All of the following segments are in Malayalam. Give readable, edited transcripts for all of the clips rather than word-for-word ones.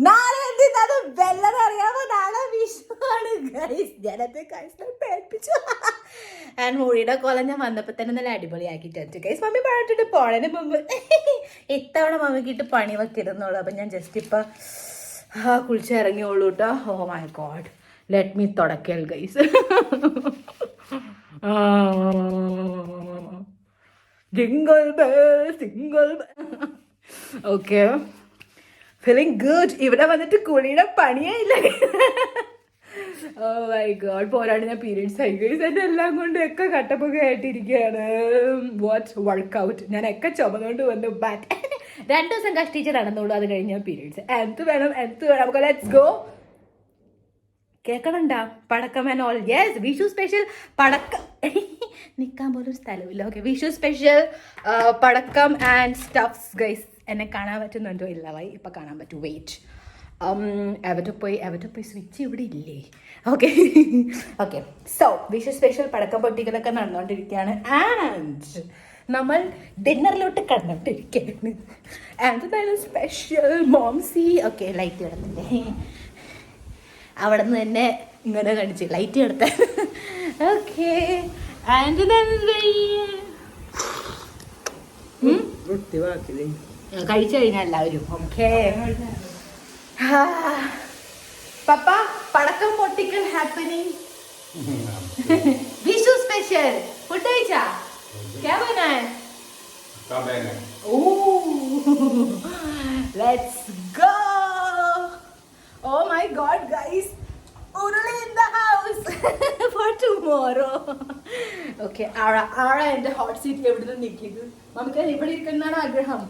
നാളെ എന്തിനാണ് വെള്ളം അറിയാമോ? നാളെ വിഷുവാണ് ഗൈസ്. ഞാനത് ഗൈസിനെ പേടിപ്പിച്ചു. ആൻഡ് മൂഴിയുടെ കോലം ഞാൻ വന്നപ്പോൾ തന്നെ നല്ല അടിപൊളിയാക്കിയിട്ടുണ്ട് ഗൈസ്. മമ്മി പറഞ്ഞിട്ട് പോണതിന് മുമ്പ് ഇത്തവണ മമ്മിക്കിട്ട് പണി വെക്കരുന്നുള്ളൂ. അപ്പം ഞാൻ ജസ്റ്റ് ഇപ്പം കുളിച്ചിറങ്ങിയോളൂ കേട്ടോ. Oh my god, let me തുടക്കൽ guys. Jingle bell single bell. Okay, feeling good. ഇവിടെ വന്നിട്ട് കുളിയുടെ പണിയേ ഇല്ല. ഓ മൈ ഗോഡ്, പോരാണ്ട് ഞാൻ പീരീഡ്സ് ആയി ഗൈസ്. എൻ്റെ എല്ലാം കൊണ്ട് ഒക്കെ കട്ടപ്പൊക്കെ ആയിട്ടിരിക്കുകയാണ്. What workout. ഞാൻ ഒക്കെ ചുമന്നുകൊണ്ട് വന്നു. ബാറ്റ് 2 ദിവസം കഷ്ടിച്ച് നടന്നുള്ളൂ. അത് കഴിഞ്ഞാൽ പീരീഡ്സ്. എന്ത് വേണം നമുക്ക് ലെറ്റ്സ് ഗോ. കേൾക്കണണ്ടാ പടക്കം and all. Yes, Vishu special പടക്കം. നിൽക്കാൻ പോലും സ്ഥലമില്ല. ഓക്കെ, വിഷു സ്പെഷ്യൽ പടക്കം ആൻഡ് സ്റ്റഫ്സ് ഗൈസ്. എന്നെ കാണാൻ പറ്റുന്നുണ്ടോ? ഇല്ല വൈ, ഇപ്പം കാണാൻ പറ്റും. വെയിറ്റ്, എവിടെ പോയി സ്വിച്ച് ഇവിടെ ഇല്ലേ? Okay okay. So Vishu special പടക്കം പൊട്ടിക്കലൊക്കെ നടന്നുകൊണ്ടിരിക്കുകയാണ്. ആൻഡ് നമ്മൾ ഡിന്നറിലോട്ട് കടന്നുകൊണ്ടിരിക്കുകയാണ്. എന്താണ് സ്പെഷ്യൽ മോംസി? ഓക്കെ, ലൈറ്റ് കിടന്നില്ലേ? അവിടെ നിന്ന് തന്നെ ഇങ്ങനെ കാണിച്ച് ലൈറ്റ് കിടത്താൻ. ഓക്കെ, ആൻഡ് കഴിച്ചു കഴിഞ്ഞാൽ എല്ലാവരും ഓക്കെ. പപ്പ പടക്കം പൊട്ടിക്കൽ ഹാപ്പനിങ്. വിഷു സ്പെഷ്യൽ ഫുഡ് കഴിച്ചാ? क्या बना है? Let's go. Oh my God, guys, Urali in the house for tomorrow. Okay, Ara and hot seat എവിടെ നിൽക്കുന്നത്? നമുക്ക് ഇവിടെ ഇരിക്കുന്നതാണ് ആഗ്രഹം.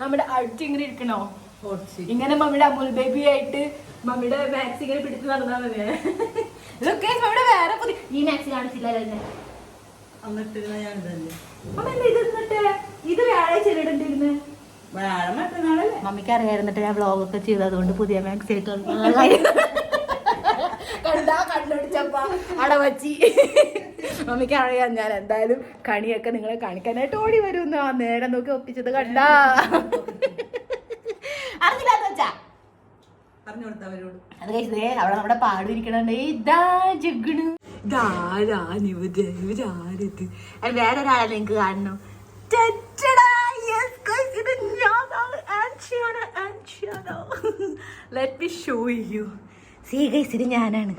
നമ്മുടെ അടുത്ത് ഇങ്ങനെ ഇരിക്കണോ? ഇങ്ങനെ മമ്മിയുടെ അമൂൽ ബേബി ആയിട്ട് മമ്മിയുടെ മാക്സ് ഇങ്ങനെ പിടിച്ച് നടന്നാൽ മതി. ഇതൊക്കെ മമ്മിയുടെ വേറെ പുതിയ ഈ മാക്സ് കാണിച്ചില്ലല്ലോ എന്നെ. ഇത് വ്യാഴാഴ്ച ഇടണ്ടിരുന്നു. മമ്മിക്ക് അറിയായിരുന്നിട്ട് ഞാൻ വ്ളോഗൊക്കെ ചെയ്തതുകൊണ്ട് പുതിയ മാക്സ് ആയിട്ട് കണ്ടാ കണ്ടുപിടിച്ചപ്പ അടവച്ചി. മമ്മിക്ക് അറിയാം ഞാൻ എന്തായാലും കണിയൊക്കെ നിങ്ങളെ കാണിക്കാനായിട്ട് ഓടി വരുന്നു. ആ നേരം നോക്കി ഒപ്പിച്ചത് കണ്ടാ. അറിഞ്ഞില്ലാന്ന് വെച്ചാ അത് കഴിച്ചതേ അവിടെ നമ്മുടെ പാടിരിക്കണേ. ഇതാ ജഗ്ഗണ്, വേറൊരാളെ നിങ്ങക്ക് കാണണം. ഇത് ഞാനാണ്.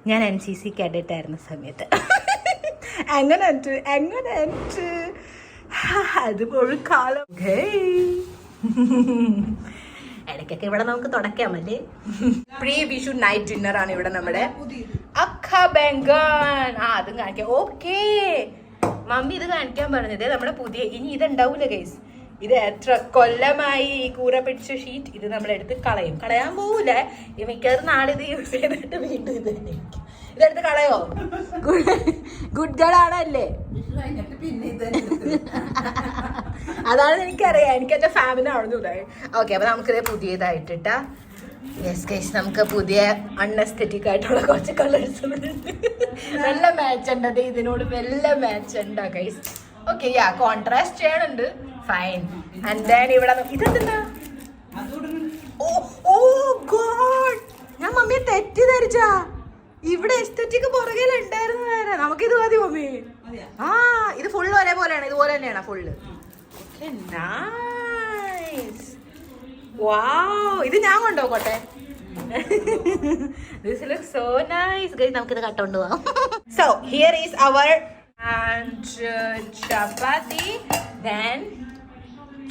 ഞാൻ NCC കാഡറ്റ് ആയിരുന്ന സമയത്ത്. അങ്ങനെ അതുപോലെ കാലം ഇടയ്ക്കൊക്കെ ഇവിടെ നമുക്ക് തുടക്കാമല്ലേ. പ്രീ വിഷു നൈറ്റ് ഡിന്നർ ആണ് ഇവിടെ നമ്മുടെ. അക്ക ബംഗാൻ അതും കാണിക്കാം. ഓക്കെ, മമ്മി ഇത് കാണിക്കാൻ പറഞ്ഞത് നമ്മുടെ പുതിയ. ഇനി ഇതുണ്ടാവൂല ഗൈസ്. ഇത് എത്ര കൊല്ലമായി ഈ കൂറ പിടിച്ച ഷീറ്റ്. ഇത് നമ്മളെടുത്ത് കളയാൻ പോവൂല. മിക്കവാറും നാളെ ഇത് യൂസ് ചെയ്തിട്ട് വീണ്ടും ഇത് തന്നെ. ഇതെടുത്ത് കളയോ? ഗുഡ് ഗേൾ ആണല്ലേ? അതാണ് എനിക്കറിയാം. എനിക്ക് എന്റെ ഫാമിലി ആണെന്ന്. ഓക്കെ, അപ്പൊ നമുക്കിത് പുതിയതായിട്ടാ. യെസ് ഗൈസ്, നമുക്ക് പുതിയ അൺഎസ്തെറ്റിക് ആയിട്ടുള്ള കുറച്ച് കളേഴ്സ് നല്ല മാച്ച് ഉണ്ട്. ഇതിനോട് വല്ല മാച്ച് ഉണ്ടാ ഗൈസ്. ഓക്കെ, യാ കോൺട്രാസ്റ്റ് ചെയ്യണുണ്ട്. ഫൈൻ. ആൻഡ് ദെൻ ഇവിടെ ഇതെന്താ? ഓ ഗോഡ്, ഞാൻ മമ്മിയെ തെറ്റിദ്ധരിച്ചാ. ഇവിടെ എസ്തെറ്റിക് പുറകിലുണ്ടായിരുന്നു. വേറെ നമുക്കിത് മതി മമ്മി. ആ, ഇത് ഫുള്ള് ഒരേപോലെയാണ്. ഇതുപോലെ തന്നെയാണ് ഫുള്ള്. Okay, nice. വാവ്, ഇത് ഞാൻ കൊണ്ടുപോകട്ടെ. This looks so nice. Guys, നമുക്കിത് കട്ടോണ്ട് പോവാം. So here is our chapati, then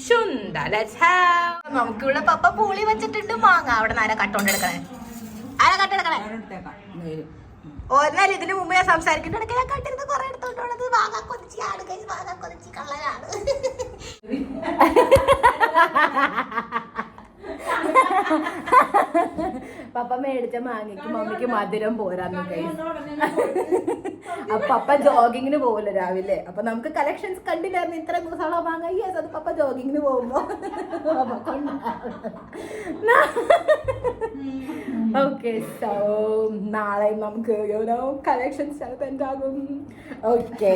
chunda. Let's have. നമുക്കിവിടെ പപ്പ പൂളി വെച്ചിട്ടുണ്ട്. മാങ്ങ അവിടെ ആരാ കട്ടോണ്ടെടുക്കണേ? എന്നാൽ ഇതിന് മുമ്പ് ഞാൻ സംസാരിക്കുന്നുണ്ടെങ്കിൽ ഞാൻ കണ്ടിരുന്ന കുറെ എടുത്തോണ്ട് വാങ്ങാൻ കൊതിച്ചാണ്. വാങ്ങാൻ കൊതിച്ച് കള്ളനാണ്. പപ്പ മേടിച്ച മാങ്ങയ്ക്ക് മമ്മിക്ക് മധുരം പോരാന്ന് കഴിയും. അപ്പൊ പപ്പ ജോഗിങ്ങിന് പോകില്ല രാവിലെ. അപ്പൊ നമുക്ക് കളക്ഷൻസ് കണ്ടില്ലായിരുന്നു ഇത്ര ദിവസമുള്ള മാങ്ങ. യെസ്, അത് പപ്പ ജോഗിങ്ങിന് പോകുമ്പോ ഓക്കെ. സോ നാളെ നമുക്ക് കളക്ഷൻസ് ചിലപ്പോൾ എന്താകും. Okay,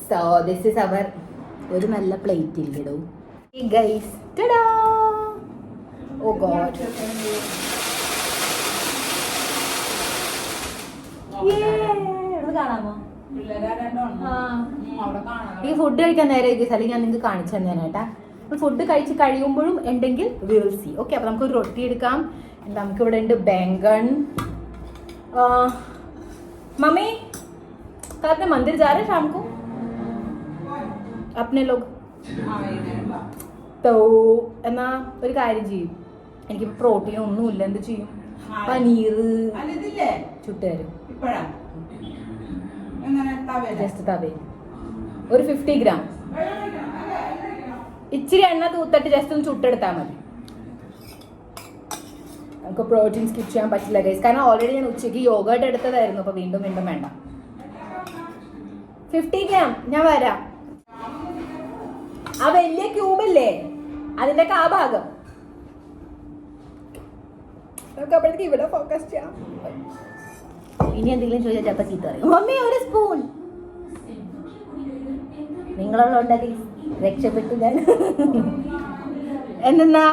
so this is our ഒരു നല്ല പ്ലേറ്റ് ഇല്ലടോ ഗൈസ്. ഓ ഗോഡ്, കാണാമോ? ഈ ഫുഡ് കഴിക്കാൻ നേരെ അല്ലെങ്കിൽ ഞാൻ നിങ്ങൾക്ക് കാണിച്ചു തന്നേനേട്ടാ. ഫുഡ് കഴിച്ച് കഴിയുമ്പോഴും ഉണ്ടെങ്കിൽ വി വിൽ സി. ഓക്കെ, അപ്പൊ നമുക്ക് ഒരു റൊട്ടി എടുക്കാം. നമുക്ക് ഇവിടെ ഉണ്ട് ബെങ്കൺ. മമ്മി कल मंदिर जा रहे शाम को अपने लोग? तो എന്നാ ഒരു കാര്യം ചെയ്യും, എനിക്ക് പ്രോട്ടീൻ ഒന്നുമില്ല, എന്ത് ചെയ്യും? പനീർ ചുട്ടുതരും. ജസ്റ്റ് തവയിൽ ഒരു 50 ഗ്രാം ഇച്ചിരി എണ്ണ തൂത്തിട്ട് ജസ്റ്റ് ഒന്ന് ചുട്ടെടുത്താൽ മതി. നമുക്ക് പ്രോട്ടീൻ സ്കിപ്പ് ചെയ്യാൻ പറ്റില്ല ഗൈസ്, കാരണം ഓൾറെഡി ഞാൻ ഉച്ചയ്ക്ക് യോഗട്ട് എടുത്തതായിരുന്നു. അപ്പൊ വീണ്ടും വീണ്ടും വേണ്ട. 50 ഗ്രാം ഞാൻ വരാം. ആ വലിയ ക്യൂബല്ലേ അതിന്റെ ആ ഭാഗം നമുക്ക് അപ്പോഴത്തേക്ക് ഇവിടെ ഫോക്കസ് ചെയ്യാം. ഇനി എന്തെങ്കിലും ചോദിച്ചാൽ ചിലപ്പോൾ ചീത്ത പറയും. മമ്മി ഒരു സ്പൂൺ. നിങ്ങളുള്ളതുകൊണ്ടൊക്കെ രക്ഷപ്പെട്ടു ഞാൻ. എന്നാ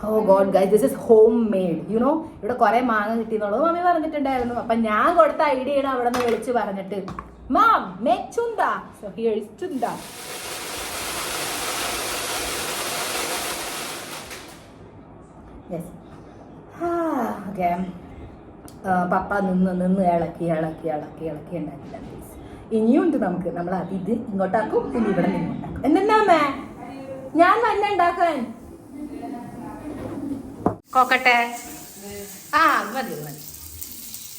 oh god guys, this is homemade. You know ഇവിടെ കുറെ മാങ്ങ കിട്ടിയെന്നുള്ളത് മമ്മി പറഞ്ഞിട്ടുണ്ടായിരുന്നു. അപ്പൊ ഞാൻ കൊടുത്ത ഐഡിയയാണ് അവിടെ നിന്ന് വിളിച്ച് പറഞ്ഞിട്ട് മാം മേക്ക് ചുണ്ട. സോ ഹിയർ ഇസ് ചുണ്ട. യെസ്. ഓക്കെ, പപ്പ നിന്ന് ഇളക്കി ഉണ്ടാക്കില്ല. ഇനിയും ഉണ്ട് നമുക്ക്. നമ്മൾ ഇത് ഇങ്ങോട്ടാക്കും, പിന്നെ ഇവിടെ നിന്നുണ്ടാക്കും. എന്തെന്നാമേ ഞാൻ തന്നെ ഉണ്ടാക്കാൻ കോക്കട്ടെ. ആ മതി മതി,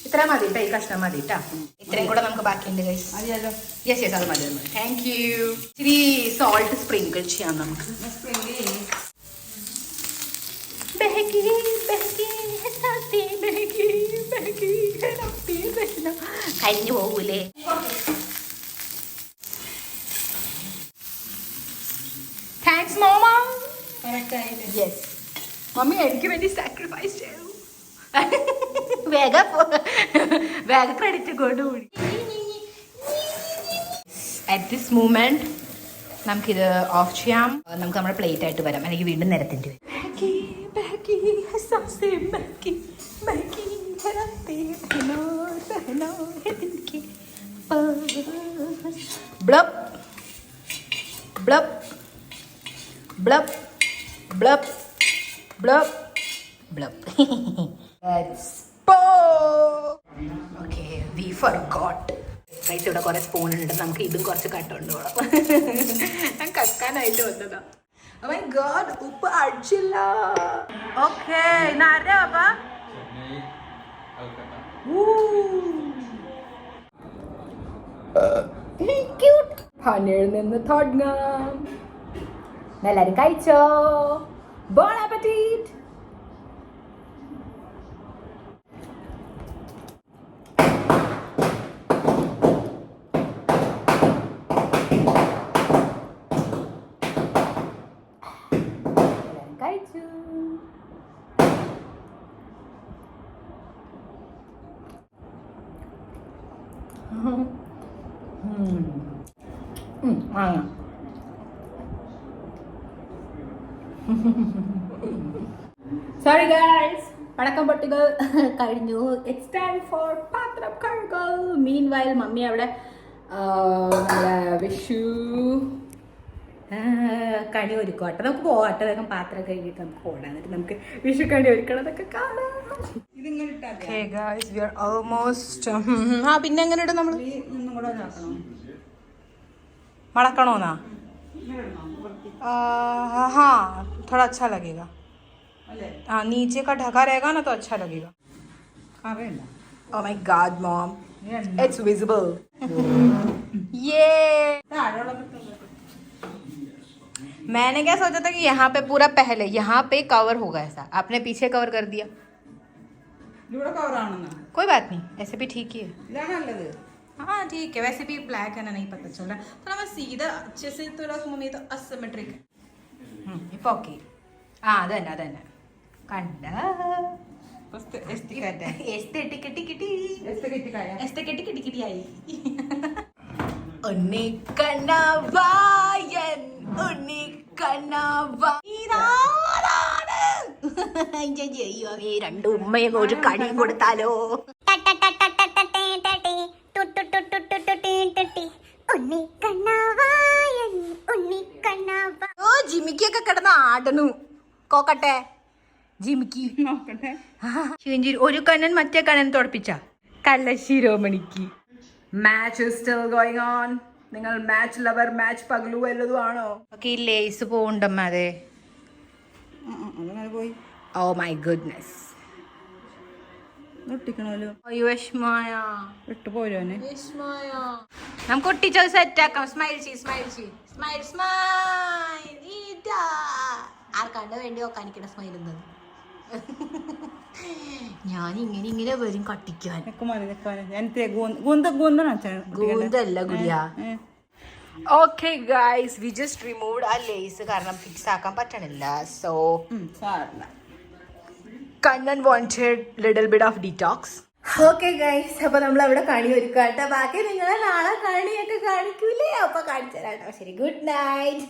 ഇത്ര മതി കേട്ടോ. ഈ കഷ്ണം മതി കേട്ടോ. ഇത്രയും കൂടെ നമുക്ക് ബാക്കിയുണ്ട് ഗൈസ്. യെസ് യെസ്, അത് മതി. Thank you. ഇത്തിരി സോൾട്ട് സ്പ്രിങ്കിൾ ചെയ്യാം നമുക്ക്. കരിഞ്ഞു പോകൂലേ? താങ്ക്സ് മോമ. യെസ് മമ്മി എനിക്ക് വേണ്ടി സാക്രിഫൈസ് ചെയ്തു. വേഗം ക്രെഡിറ്റ് കൊണ്ടുകൂടി. അറ്റ് ദിസ് മൂമെന്റ് നമുക്കിത് ഓഫ് ചെയ്യാം. നമുക്ക് നമ്മുടെ പ്ലേറ്റ് ആയിട്ട് വരാം, അല്ലെങ്കിൽ വീണ്ടും നിരത്തേണ്ടി വരും. Blub blub blub blub blub blub. Okay, we forgot. Rice ഇവിടെ കുറെ സ്പൂൺ ഉണ്ട്, നമുക്ക് ഇതും കുറച്ച് കട്ടുകൊണ്ട് പോകണം. ഞാൻ കക്കാനായിട്ട് വന്നതാ. Oh my god, ഉപ്പ് അടിച്ചില്ല. ഓക്കെ, ഇന്നാരാ പാപ്പാ? പനീറിൽ നിന്ന് തുടങ്ങാം. എല്ലാരും കഴിച്ചോ? ബോൺ ആപ്പറ്റീറ്റ്. കഴിച്ചു. മാങ്ങ. സോറി ഗൈസ്, പടക്കം പൊട്ടുകൾ കഴിഞ്ഞു. ഇറ്റ്സ് ടൈം ഫോർ പാത്രം കഴുകൽ. മീൻ വയൽ മമ്മി അവിടെ വിഷു കണി ഒരുക്കോട്ടെ. നമുക്ക് പോകട്ടെ, വേഗം പാത്രം കഴുകിയിട്ട് നമുക്ക് ഓടാൻ. എന്നിട്ട് നമുക്ക് വിഷു കണി ഒരുക്കണതൊക്കെ കാണാം. പിന്നെ എങ്ങനെ ഇടും നമ്മൾ? മടക്കണോന്നാ? हाँ थोड़ा अच्छा लगेगा. हाँ, नीचे का ढका रहेगा ना तो अच्छा लगेगा. Oh my god mom, it's visible. ये मैंने क्या सोचा था कि यहाँ पे पूरा पहले यहाँ पे कवर होगा, ऐसा आपने पीछे कवर कर दिया. कोई बात नहीं, ऐसे भी ठीक ही है. हाँ ठीक है, वैसे भी ब्लैक है ना, नहीं पता चल रहा. थोड़ा मैं सीधा अच्छे से थोड़ा मम्मी तो असिमेट्रिक है. ഇപ്പോൾ ഓക്കെ. ആ അതന്നെ അതന്നെ കണ്ട ആയി. ഉണ്ണിക്കണ്ണവായൻ ഉണ്ണിക്കണ്ണവാ. രണ്ട് ഉമ്മയും ഒരു കടിയും കൊടുത്താലോ. ഓ ജിമിക്കൊക്കെ കിടന്ന് ആടണു. കോക്കട്ടെ ജിമിക്ക് നോക്കട്ടെ. ഒരു കണ്ണൻ മറ്റേ കണ്ണൻ തുടപ്പിച്ച കല്ല ശിരോമണിക്ക്. Match still going on. നിങ്ങൾ മാച്ച് ലവർ മാച്ച് പകലു വല്ലതും ആണോ? ഈ ലേസ് പോണ്ടമ്മ. അതെ പോയി. Oh my goodness. വിഷമായ ഇട്ട് പോരോനെ. നമുക്ക് ഒട്ടിച്ച സെറ്റ് ആക്കാം. Smile smile smile smile. ആർക്കാണ്ട് വേണ്ടി നോക്കാനിക്കണ സ്മൈൽ എന്നത്. ഞാൻ ഇങ്ങനെ വരും കട്ടിക്കാൻ. ഗൂന്തല്ല ഗുരിയ. Okay guys, we just removed ആ ലേസ് കാരണം ഫിക്സ് ആക്കാൻ പറ്റണില്ല. So Kannan wanted little bit of detox. Okay guys, അപ്പൊ നമ്മൾ അവിടെ കണി ഒരുക്കാട്ടോ. ബാക്കി നിങ്ങളെ നാളെ കണിയൊക്കെ കാണിക്കൂലേ? അപ്പൊ കാണിച്ചു തരാട്ടോ. ശരി, good night.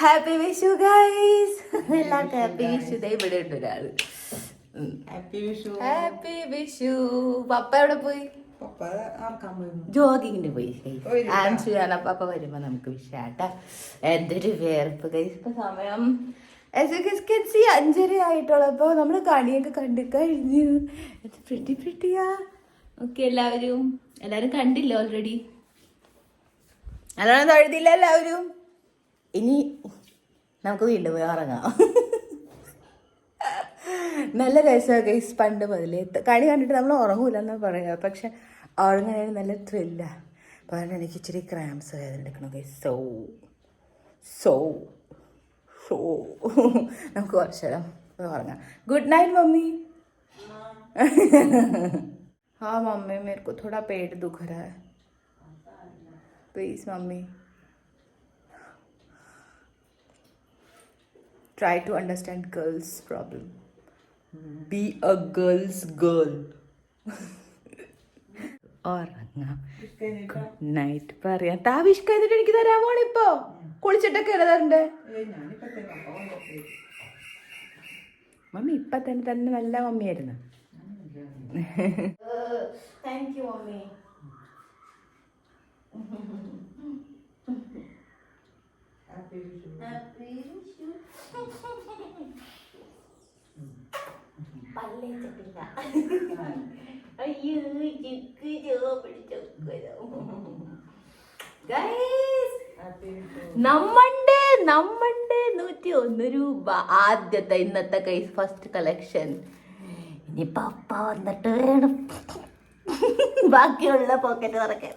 Happy Vishu guys. എല്ലാവർക്കും ഹാപ്പി വിഷു. ഇവിടെ ഉണ്ട് ഒരാള്. ഹാപ്പി വിഷു. ഹാപ്പി വിഷു. പപ്പ എവിടെ പോയി? ജോഗിങ്ങിന് പോയി. ആൻസിയാണ്. പപ്പ വരുമ്പോ നമുക്ക് വിഷാട്ടാ. എന്തൊരു വേർപ്പ് ഗൈസ്. ഇപ്പൊ സമയം 5:30 ആയിട്ടുള്ളൂ. അപ്പൊ നമ്മള് കണിയൊക്കെ കണ്ടു കഴിഞ്ഞു. പ്രിട്ടിയാ. ഓക്കെ, എല്ലാരും കണ്ടില്ല ഓൾറെഡി. അതാണ് തൊഴുതില്ല എല്ലാവരും. ഇനി നമുക്ക് വീണ്ടും പോയി ഉറങ്ങാം. നല്ല രസമാണ് ഗൈസ്. പണ്ട് മുതലേ കണി കണ്ടിട്ട് നമ്മൾ ഉറങ്ങൂല എന്നാ പറയാ. പക്ഷെ ഉറങ്ങാൻ നല്ല ത്രില്ല. അപ്പോൾ അതുകൊണ്ട് എനിക്ക് ഇച്ചിരി ക്രാംസ് വേദന എടുക്കണം ഗൈസ്. സോ നമുക്ക് കുറച്ച് നേരം उറങ്ങാം. Good night mummy. हाँ मम्मी, मेरे को थोड़ा पेट दुख रहा है. Please mummy, try to understand girls' problem. Be a girl's girl. ഉറങ്ങാം. ഗുഡ് നൈറ്റ് പറയാം. താവിഷ് കഴിഞ്ഞിട്ട് എനിക്ക് തരാമോ? ഇപ്പോ കുളിച്ചിട്ടൊക്കെ തരണ്ടേ മമ്മി? ഇപ്പൊ തന്നെ നല്ല മമ്മിയായിരുന്നു. Thank you mummy. നമ്മണ്ട് 101 രൂപ ആദ്യത്തെ ഇന്നത്തെ കൈസ് ഫസ്റ്റ് കളക്ഷൻ. ഇനി പപ്പ വന്നിട്ട് വേണം ബാക്കിയുള്ള പോക്കറ്റ് തുറക്കാൻ.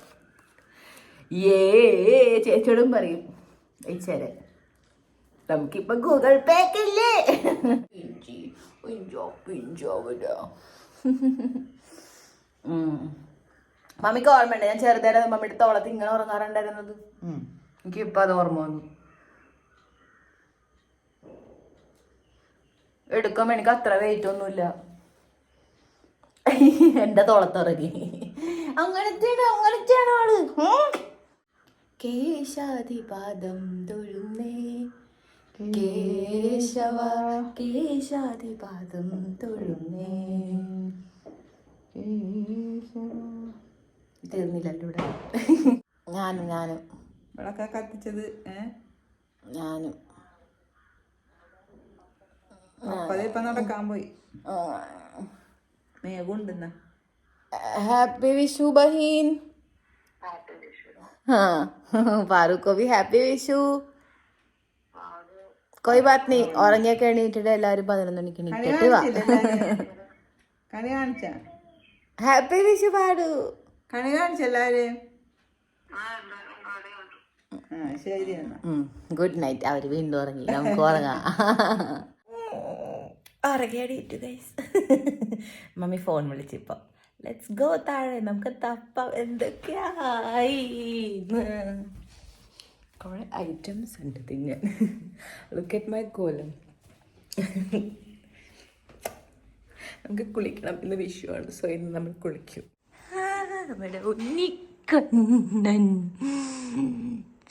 ചേച്ചിയോടും പറയും ചേരെ നമുക്കിപ്പൊ ഗൂഗിൾ പേക്കില്ലേ. മമ്മിക്ക് ഓർമ്മയുണ്ട് ഞാൻ ചെറുതേരെ മമ്മിയുടെ തോളത്ത് ഇങ്ങനെ ഉറങ്ങാറുണ്ടായിരുന്നത്. എനിക്കിപ്പൊ അത് ഓർമ്മ വന്നു. എടുക്കുമ്പോ എനിക്ക് അത്ര വെയിറ്റ് ഒന്നുമില്ല. എന്റെ തോളത്തിറങ്ങി. അങ്ങനത്തെയാണ് ആള്. കേശാധിപാദം തൊഴുന്നേ കേശവ കേശാധിപാദം തൊഴുന്നേ. തീർന്നില്ലല്ലോ ഇവിടെ. ഞാനും വിളക്ക കത്തിച്ചത് ഞാനും ഇപ്പൊ നടക്കാൻ പോയി. മേഘുണ്ടെന്ന हैप्पी विशु बहन. हाँ फारूक को भी हैप्पी विशु. कोई बात नहीं. ഉറങ്ങിയൊക്കെ എണീറ്റിട്ട് എല്ലാവരും 11 മണിക്ക് എണീറ്റിട്ട് വാ. കണി കാണിച്ച ഹാപ്പി വിഷു പാടു. കണി കാണിച്ച എല്ലാവരും. ശരി എന്നാ ഗുഡ് നൈറ്റ്. അവര് വീണ്ടും ഉറങ്ങി. നമുക്ക് ഉറങ്ങാം. ഉറങ്ങിയടിയിട്ടു ഗൈസ്. മമ്മി ഫോൺ വിളിച്ചിപ്പോ ലെറ്റ്സ് ഗോ താഴെ നമുക്ക് തപ്പാം എന്തൊക്കെയായി. കുറെ ഐറ്റംസ് ഉണ്ട് തിന്നാൻ. ലുക്ക് അറ്റ് മൈ കോലം. നമുക്ക് കുളിക്കണം, ഇന്ന് വിഷുവാണ്. സോ ഇന്ന് നമ്മൾ കുളിക്കും. നമ്മുടെ ഉണ്ണിക്കണ്ണൻ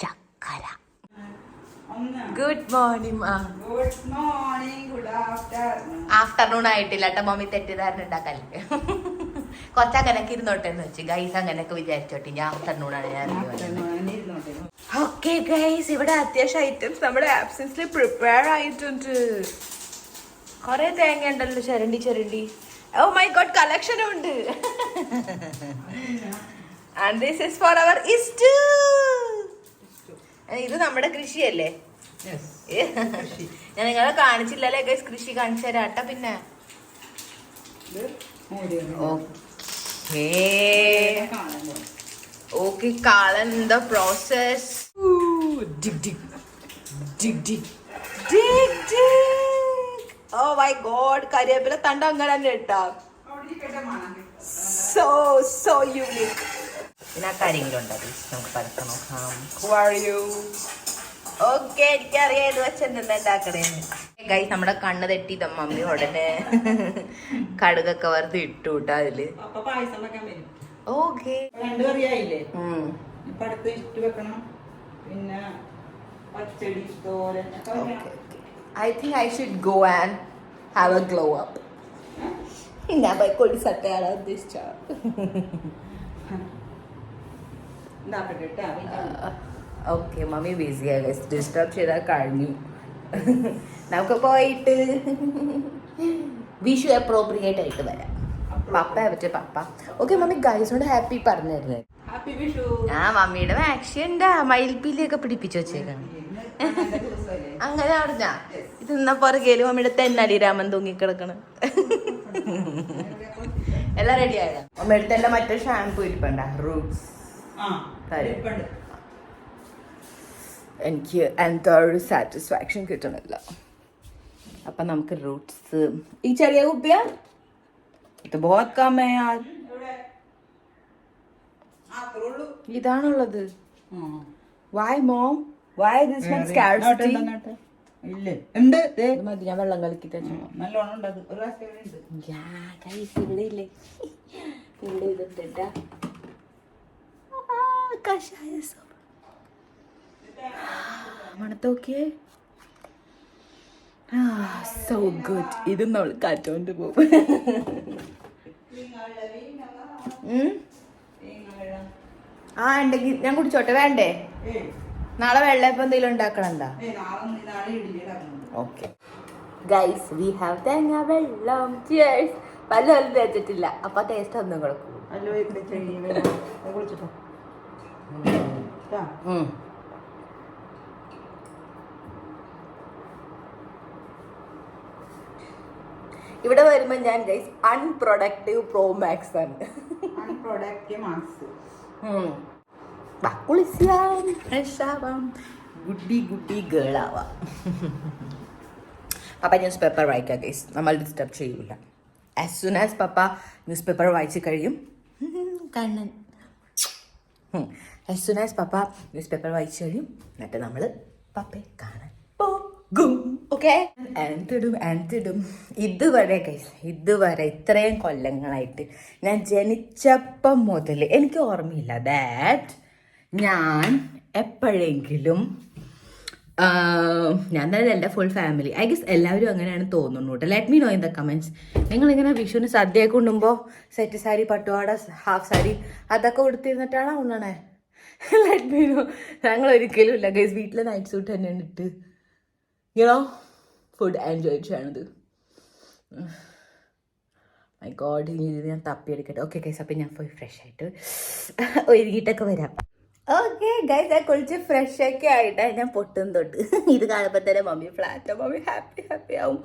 ചക്കര. ഗുഡ് മോർണിംഗ് മാ. Good morning, good afternoon. Afternoon ആയിട്ടില്ല കേട്ടോ മമ്മി, തെറ്റിദ്ധാരണ ഉണ്ടാക്കല്ലേ. കൊച്ചങ്ങനൊക്കെ ഇരുന്നോട്ടെ എന്ന് വെച്ച് ഗൈസ്, അങ്ങനെയൊക്കെ വിചാരിച്ചോട്ടെ. ഞാൻ ആഫ്റ്റർനൂൺ ആണ് ഞാൻ. ഓക്കെ ഗൈസ്, ഇവിടെ അത്യാവശ്യം ഐറ്റംസ് നമ്മുടെ ആബ്സെൻസിൽ പ്രിപ്പയർ ആയിട്ടുണ്ട്. കൊറേ തേങ്ങ ഉണ്ടല്ലോ ചരണ്ടി ചരണ്ടി. ഓ മൈ ഗോഡ്, കളക്ഷനും ഉണ്ട്. And this is for our ishtu. ഇത് നമ്മുടെ കൃഷിയല്ലേ? ഞാൻ നിങ്ങളെ കാണിച്ചില്ലല്ലേ ഗൈസ്, കൃഷി കാണിച്ചു തരാട്ട. പിന്നെ okay, kalan the process. Oh my god, കരിവേപ്പില തണ്ട അങ്ങനെ തന്നെ ഇട്ടാ. So unique. പിന്നെ ആ കാര്യങ്ങളും ഉണ്ട്, നമുക്ക് പരക്കം നോക്കാം. Who are you? ഓക്കെ, എനിക്കറിയാം ഇത് വെച്ച് എന്തെന്താ ഉണ്ടാക്കണേന്ന്. ഗൈസ്, നമ്മുടെ കണ്ണ് തെറ്റി മമ്മി ഉടനെ കടുകൊക്കെ വറുത്ത് ഇട്ടു കേട്ടോ അതില്. ഓക്കെ, രണ്ടുപേറിയായില്ലേ? ഇപ്പൊ അടുത്ത് ഇഷ്ട വെക്കണം. പിന്നെ പച്ചടി, തോരൻ. I think I should go and have a glow up. ഞാൻ പോയി കൊടി സട്ടയാണ് ഉദ്ദേശിച്ച. ഓക്കെ, മമ്മി ബിസിയാ ഗൈസ്, ഡിസ്റ്റർബ് ചെയ്താൽ കഴിഞ്ഞു. നമുക്ക് പോയിട്ട് വിഷു അപ്രോപ്രിയേറ്റ് ആയിട്ട് വരാം. പപ്പ പറ്റേ പപ്പ. ഓക്കെ മമ്മി, ഗൈസിനോട് ഹാപ്പി പറഞ്ഞിരുന്നേ. ഹാപ്പി വിഷു. ആ മമ്മിയുടെ മാക്സി ഉണ്ടാ, മയിൽപ്പീലിയൊക്കെ പിടിപ്പിച്ചു വെച്ചേക്കാണ്. അങ്ങനെ പറഞ്ഞ ഇത് എന്നാ പുറകേല് മമ്മിയുടെ തെന്നാലി രാമൻ തൂങ്ങിക്കിടക്കണ്. എല്ലാം റെഡി ആയതാ. മമ്മിയുടെ തന്നെ മറ്റേ ഷാമ്പൂ ഇരിപ്പണ്ട, റൂട്ട്സ്. എനിക്ക് എന്താ ഒരു സാറ്റിസ്ഫാക്ഷൻ കിട്ടണില്ല. അപ്പൊ നമുക്ക് റൂട്ട്സ്. ഈ ചെറിയ കുപ്പിയാ ഇത് ബോത്ത് കമ്മ യാർ. ഇതാണുള്ളത്. Why mom, why this one scarcity? ഇല്ല, ഉണ്ട്. മതി, ഞാൻ വെള്ളം കളിക്കിട്ട് നല്ലോണം ഉണ്ട്. ഒരു പ്രാവശ്യം ഇവിടെ ഇല്ലേ, ഇവിടെ ഇതുണ്ടാ കഷായ സോപ്പ്. മണത്തോക്കിയേ, സോ ഗുഡ്. ഇതും നമ്മൾ കാറ്റോണ്ട് പോകും. ആ ഉണ്ടെങ്കിൽ ഞാൻ കുടിച്ചോട്ടെ. വേണ്ടേ? നാളെ വെള്ളയപ്പം എന്തെങ്കിലും ഉണ്ടാക്കണെന്താ? ഓക്കെ ഗൈസ്, വി ഹാവ് തേങ്ങ വെള്ളം. ചിയേഴ്സ്. പല്ലൊന്നും തേച്ചിട്ടില്ല, അപ്പൊ ടേസ്റ്റ് ഒന്നും കൊടുക്കും. ഇവിടെ വരുമ്പോ ഞാൻ ഗൈസ് അൺപ്രൊഡക്റ്റീവ് പ്രോ മാക്സ് ആണ്. Unproductive max. ഗുഡി ഗേളാവാം. പപ്പ ന്യൂസ് പേപ്പർ വായിക്കാം ഗൈസ്, നമ്മൾ ഡിസ്റ്റർബ് ചെയ്യൂല. As soon as papa news paper വായിച്ച് കഴിയും, Kannan. As soon as papa news paper വായിച്ച് കഴിയും, എന്നിട്ട് നമ്മൾ പപ്പയെ കാണാൻ പോകും. ഓക്കെ, ആൻറ്റിടും. ഇതുവരെ ഗൈസ്, ഇത്രയും കൊല്ലങ്ങളായിട്ട് ഞാൻ ജനിച്ചപ്പം മുതൽ എനിക്ക് ഓർമ്മയില്ല ദാറ്റ് ഞാൻ എപ്പോഴെങ്കിലും, ഞാൻ തന്നെ എൻ്റെ ഫുൾ ഫാമിലി, ഐ ഗസ് എല്ലാവരും അങ്ങനെയാണ് തോന്നുന്നു കേട്ടോ. Let me know in the comments. നിങ്ങളിങ്ങനെ വിഷുവിന് സദ്യയൊക്കെ കൊണ്ടുമ്പോൾ സെറ്റ് സാരി, പട്ടുപാട, ഹാഫ് സാരി അതൊക്കെ കൊടുത്തിരുന്നിട്ടാണോ ഉണ്ണണേ? ലെറ്റ് മീ നോ. ഞങ്ങൾ ഒരിക്കലും ഇല്ല ഗൈസ്, വീട്ടിലെ നൈറ്റ് സൂട്ട് തന്നെ ഇട്ട് യുനോ ഫുഡ് എൻജോയ് ചെയ്യണത്. മൈ ഗോഡ്, ഇനി ഇത് ഞാൻ തപ്പിയെടുക്കട്ടെ. ഓക്കെ ഗൈസ്, അപ്പം ഞാൻ പോയി ഫ്രഷ് ആയിട്ട് ഒരുങ്ങിയിട്ടൊക്കെ വരാം. ഓക്കെ ഗൈസ്, ഞാൻ കുളിച്ച് ഫ്രഷ് ഒക്കെ ആയിട്ട് ഞാൻ പൊട്ടും തൊട്ട്. ഇത് കാണുമ്പോൾ തന്നെ മമ്മി ഫ്ലാറ്റ്, മമ്മി ഹാപ്പി ആവും.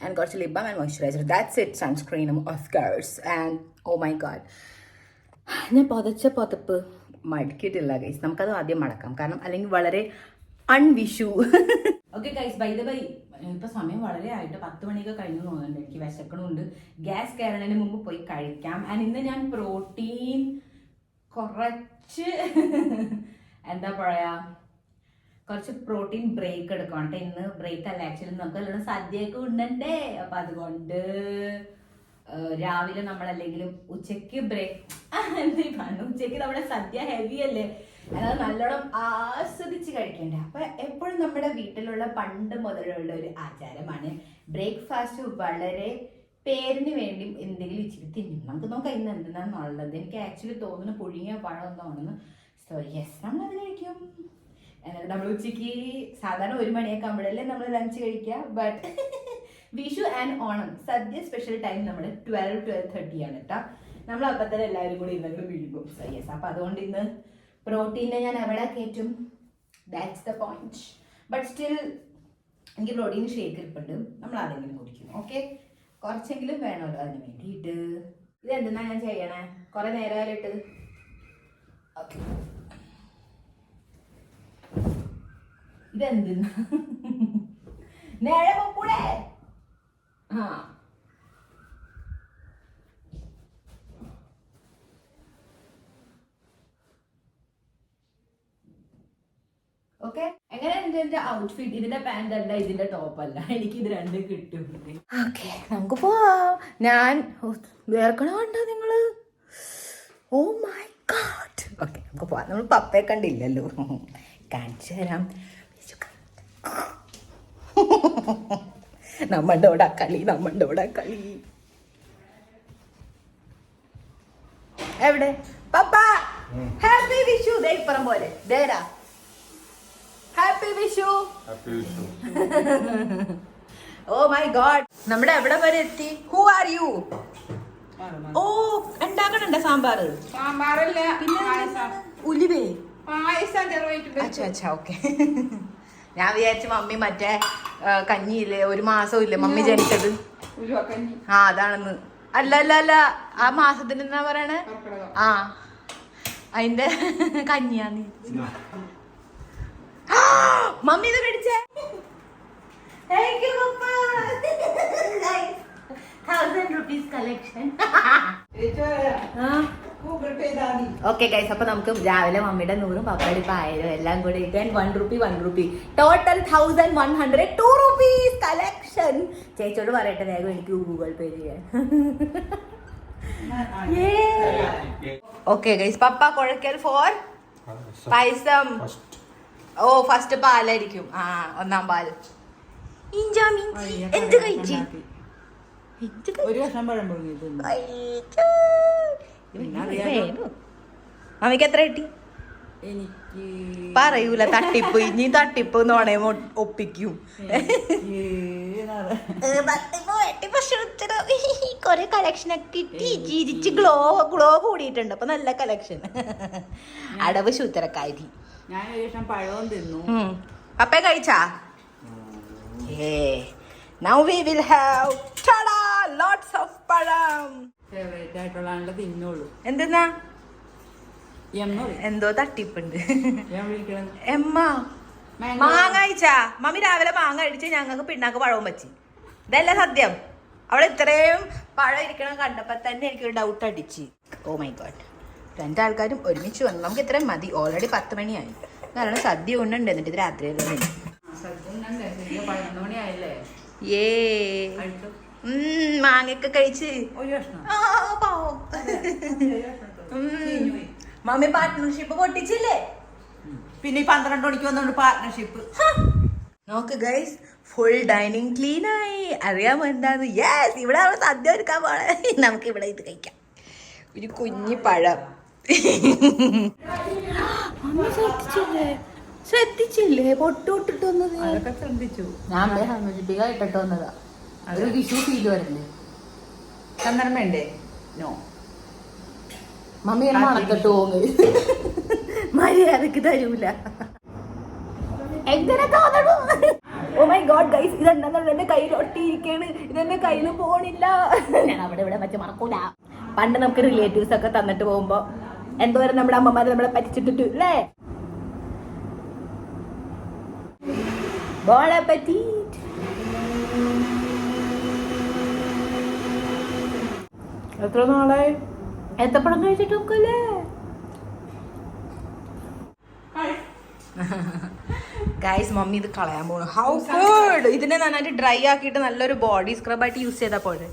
ആൻഡ് കുറച്ച് lip balm and moisturiser, that's it. സൺസ്ക്രീനും ഓസ്കാർസ് ആൻഡ് ഓ മൈ ഗോഡ്, ഞാൻ പുതപ്പ് മടക്കിയിട്ടില്ല ഗൈസ്. നമുക്കത് ആദ്യം മടക്കാം, കാരണം അല്ലെങ്കിൽ വളരെ അൺവിഷു. Okay guys, by the by ഇപ്പൊ സമയം വളരെ ആയിട്ട് 10 മണിയൊക്കെ കഴിഞ്ഞു തോന്നുന്നുണ്ട്. എനിക്ക് വിശക്കണമുണ്ട്. ഗ്യാസ് കയറുന്നതിന് മുമ്പ് പോയി കഴിക്കാം. ആൻഡ് ഇന്ന് ഞാൻ പ്രോട്ടീൻ കുറച്ച് എന്താ പറയാ, കുറച്ച് പ്രോട്ടീൻ ബ്രേക്ക് എടുക്കണം കേട്ടോ. ഇന്ന് ബ്രേക്ക് അല്ല, ആക്ച്വലി നമുക്ക് എല്ലാം സദ്യയൊക്കെ ഉണ്ടണ്ടേ. അപ്പൊ അതുകൊണ്ട് രാവിലെ നമ്മളല്ലെങ്കിലും ഉച്ചക്ക് ബ്രേക്ക് ഉച്ചക്ക് നമ്മുടെ സദ്യ ഹെവി അല്ലേ, അതായത് നല്ലോണം ആസ്വദിച്ച് കഴിക്കണ്ടേ. അപ്പൊ എപ്പോഴും നമ്മുടെ വീട്ടിലുള്ള പണ്ട് മുതലുള്ള ഒരു ആചാരമാണ് ബ്രേക്ക്ഫാസ്റ്റ് വളരെ പേരിന് വേണ്ടി എന്തെങ്കിലും ഇച്ചിരി തിന്നും. നമുക്ക് നോക്കാം ഇന്ന് എന്തിനാന്നുള്ളത്. എനിക്ക് ആക്ച്വലി തോന്നുന്നു പുഴുങ്ങിയ പഴം എന്താണെന്ന്. സോ യെസ്, നമ്മൾ അത് കഴിക്കും. എന്നിട്ട് നമ്മൾ ഉച്ചയ്ക്ക് സാധാരണ 1 മണിയൊക്കെ ആകുമ്പോഴല്ലേ നമ്മൾ ലഞ്ച് കഴിക്കുക. But Vishu and Onam sadya special time നമ്മൾ 12-12:30 ആണ് കേട്ടോ. നമ്മൾ അപ്പം തന്നെ എല്ലാവരും കൂടി ഇന്നൊക്കെ വിഴുകും. സോ യെസ്, അപ്പം അതുകൊണ്ട് ഇന്ന് പ്രോട്ടീനെ ഞാൻ എവിടെ കയറ്റും, that's the point. But still എനിക്ക് പ്രോട്ടീൻ ഷേക്ക് ഇരിപ്പുണ്ട്, നമ്മൾ അതെങ്കിലും കുടിക്കും. ഓക്കെ, കുറച്ചെങ്കിലും വേണമല്ലോ അതിന് വേണ്ടിയിട്ട്. ഇതെന്തെന്നാ ഞാൻ ചെയ്യണേ, കുറെ നേരമായിട്ട്. ഓക്കെ, ഇതെന്തെന്നാ നേരെ പോക്കൂടെ. ആ ഓക്കെ, എങ്ങനെയുണ്ട് എന്റെ ഔട്ട്ഫിറ്റ്? ഇതിന്റെ പാന്റ് അല്ല, ഇതിന്റെ ടോപ്പ് അല്ല, എനിക്ക് ഇത് രണ്ടും കിട്ടും. ഓക്കെ, നമുക്ക് പോവാം. ഞാൻ വേർക്കണുണ്ടോ നിങ്ങള്? ഓ മൈ ഗോഡ്. ഓക്കെ, നമുക്ക് പോവാം. നമ്മൾ പപ്പയെ കണ്ടില്ലല്ലോ, കാണിച്ചു തരാം. നമ്മണ്ടോടാ കളി, നമ്മണ്ടോടാ കളി. എവിടെ പപ്പ? ഹാപ്പി വിഷു. ദേ ഇപ്പുറം പോലെ ദേരാ. Happy Vishu. Oh my god, നമ്മുടെ എവിടെ വരെ എത്തി? Who are you? ഓ, ഉണ്ടാക്കണുണ്ട സാമ്പാറ്? സാമ്പാറല്ല, പിന്നെ ഉലുവേ പായസം. അച്ഛാ അച്ഛാ, ഓക്കെ. ഞാൻ വിചാരിച്ചു മമ്മി മറ്റേ കഞ്ഞിയില്ലേ, 1 മാസം ഇല്ലേ മമ്മി ജനിച്ചത്, ആ അതാണെന്ന്. അല്ല അല്ല അല്ല, ആ മാസത്തിന് എന്നാ പറയണേ? ആ, അതിന്റെ കഞ്ഞിയാന്ന്. മമ്മി ഇത് പിടിച്ചേ. 1000 rupees collection. ഓക്കെ ഗൈസ്, അപ്പൊ നമുക്ക് രാവിലെ മമ്മിയുടെ 100 പപ്പയുടെ 1000 എല്ലാം കൂടി 1 rupee ടോട്ടൽ 1102 rupees കളക്ഷൻ. ചേച്ചിയോട് പറയട്ടെ വേഗം എനിക്ക് ഗൂഗിൾ പേ ചെയ്യാൻ. ഓക്കെ ഗൈസ്, പപ്പ കുഴക്കൽ ഫോർ പായസം. ഓ ഫസ്റ്റ് പാലായിരിക്കും. ആ, 1ാം പാൽ. എന്ത് കഴിച്ചു? ഒരു വർഷം പഴം മമ്മിക്ക് എത്ര കിട്ടി? എനിക്ക് പറയൂല, തട്ടിപ്പ്. ഇനി തട്ടിപ്പ് നോണേ ഒപ്പിക്കും. കൊറേ കളക്ഷൻ ഒക്കെ കിട്ടി, ചിരിച്ച് ഗ്ലോ കൂടിയിട്ടുണ്ട്. അപ്പൊ നല്ല കളക്ഷൻ. അടവ് ശൂത്തരക്കാരി. ഞാൻ ഒരു വർഷം പഴവും തിന്നു. പപ്പ കഴിച്ചാ? Now we will have tada lots of param. Favourite ആയിട്ടുള്ള തിന്നുള്ളൂ. എന്തെന്നാ എന്തോ തട്ടിപ്പുണ്ട്. എമ്മ മാങ്ങ കഴിച്ചാ? മമ്മി രാവിലെ മാങ്ങ കഴിച്ച് ഞങ്ങൾക്ക് പിണ്ണാക്ക് പഴവും വെച്ച്. ഇതല്ല സത്യം. അവിടെ ഇത്രയും പഴം ഇരിക്കണം കണ്ടപ്പോ തന്നെ എനിക്കൊരു ഡൗട്ട് അടിച്ച്. ഓ മൈ ഗോഡ്, 2 ആൾക്കാരും ഒരുമിച്ച് വന്നു. നമുക്ക് ഇത്രയും മതി. ഓൾറെഡി 10 മണിയായി. കാരണം സദ്യ ഉണ്ടുണ്ട്. എന്നിട്ട് ഇത് രാത്രിയല്ലേ. മാങ്ങയൊക്കെ കഴിച്ച് മമ്മി പാർട്ട്ണർഷിപ്പ് പൊട്ടിച്ചില്ലേ? പിന്നെ 12 മണിക്ക് വന്നോണ്ട് പാർട്ട്ണർഷിപ്പ്. നോക്ക് ഗൈസ്, ഫുൾ ഡൈനിങ് ക്ലീൻ ആയി. അറിയാമോ എന്താന്ന്? യെസ്, ഇവിടെ നമ്മൾ സദ്യ ഒരുക്കാൻ പോണേ. നമുക്ക് ഇവിടെ ഇത് കഴിക്കാം. ഒരു കുഞ്ഞി പഴം. ശ്രദ്ധിച്ചില്ലേ പൊട്ടോട്ടിട്ട് വന്നത്? അതൊക്കെ ശ്രദ്ധിച്ചു. ഞാൻ സന്തോഷിപ്പിക്കാൻ ഇട്ടിട്ട് വന്നതാ. അത് വിഷു ഫീൽ വരല്ലേ? ചന്ദനം വേണ്ടേ? നോ. മമ്മി മണത്തിട്ട് പോകുന്നത് മര്യാദക്ക് തരൂല. എങ്ങനെ തോന്നണു? ഓ മൈ ഗോഡ് ഗൈസ്, ഇതെന്താ എന്റെ കയ്യിൽ ഒട്ടിയിരിക്കാണ്. ഇതെന്റെ കയ്യിൽ പോണില്ല. ഞാൻ അവിടെ ഇവിടെ വെച്ച് മറക്കൂല. പണ്ട് നമുക്ക് റിലേറ്റീവ്സ് ഒക്കെ തന്നിട്ട് പോകുമ്പോ എന്തോരം നമ്മുടെ അമ്മമാര് നമ്മളെ പറ്റിച്ചിട്ടിട്ട് അല്ലേ? ബോൺ അപ്പറ്റീറ്റ്. എത്ര നാളായി ഏത്തപ്പഴം കഴിച്ചിട്ടൊക്കെ ഗൈസ് മമ്മി ഇത് കളയാൻ പോണു. How good. ഇതിനെ നന്നായിട്ട് ഡ്രൈ ആക്കിയിട്ട് നല്ലൊരു ബോഡി സ്ക്രബായിട്ട് യൂസ് ചെയ്താൽ പോലെ.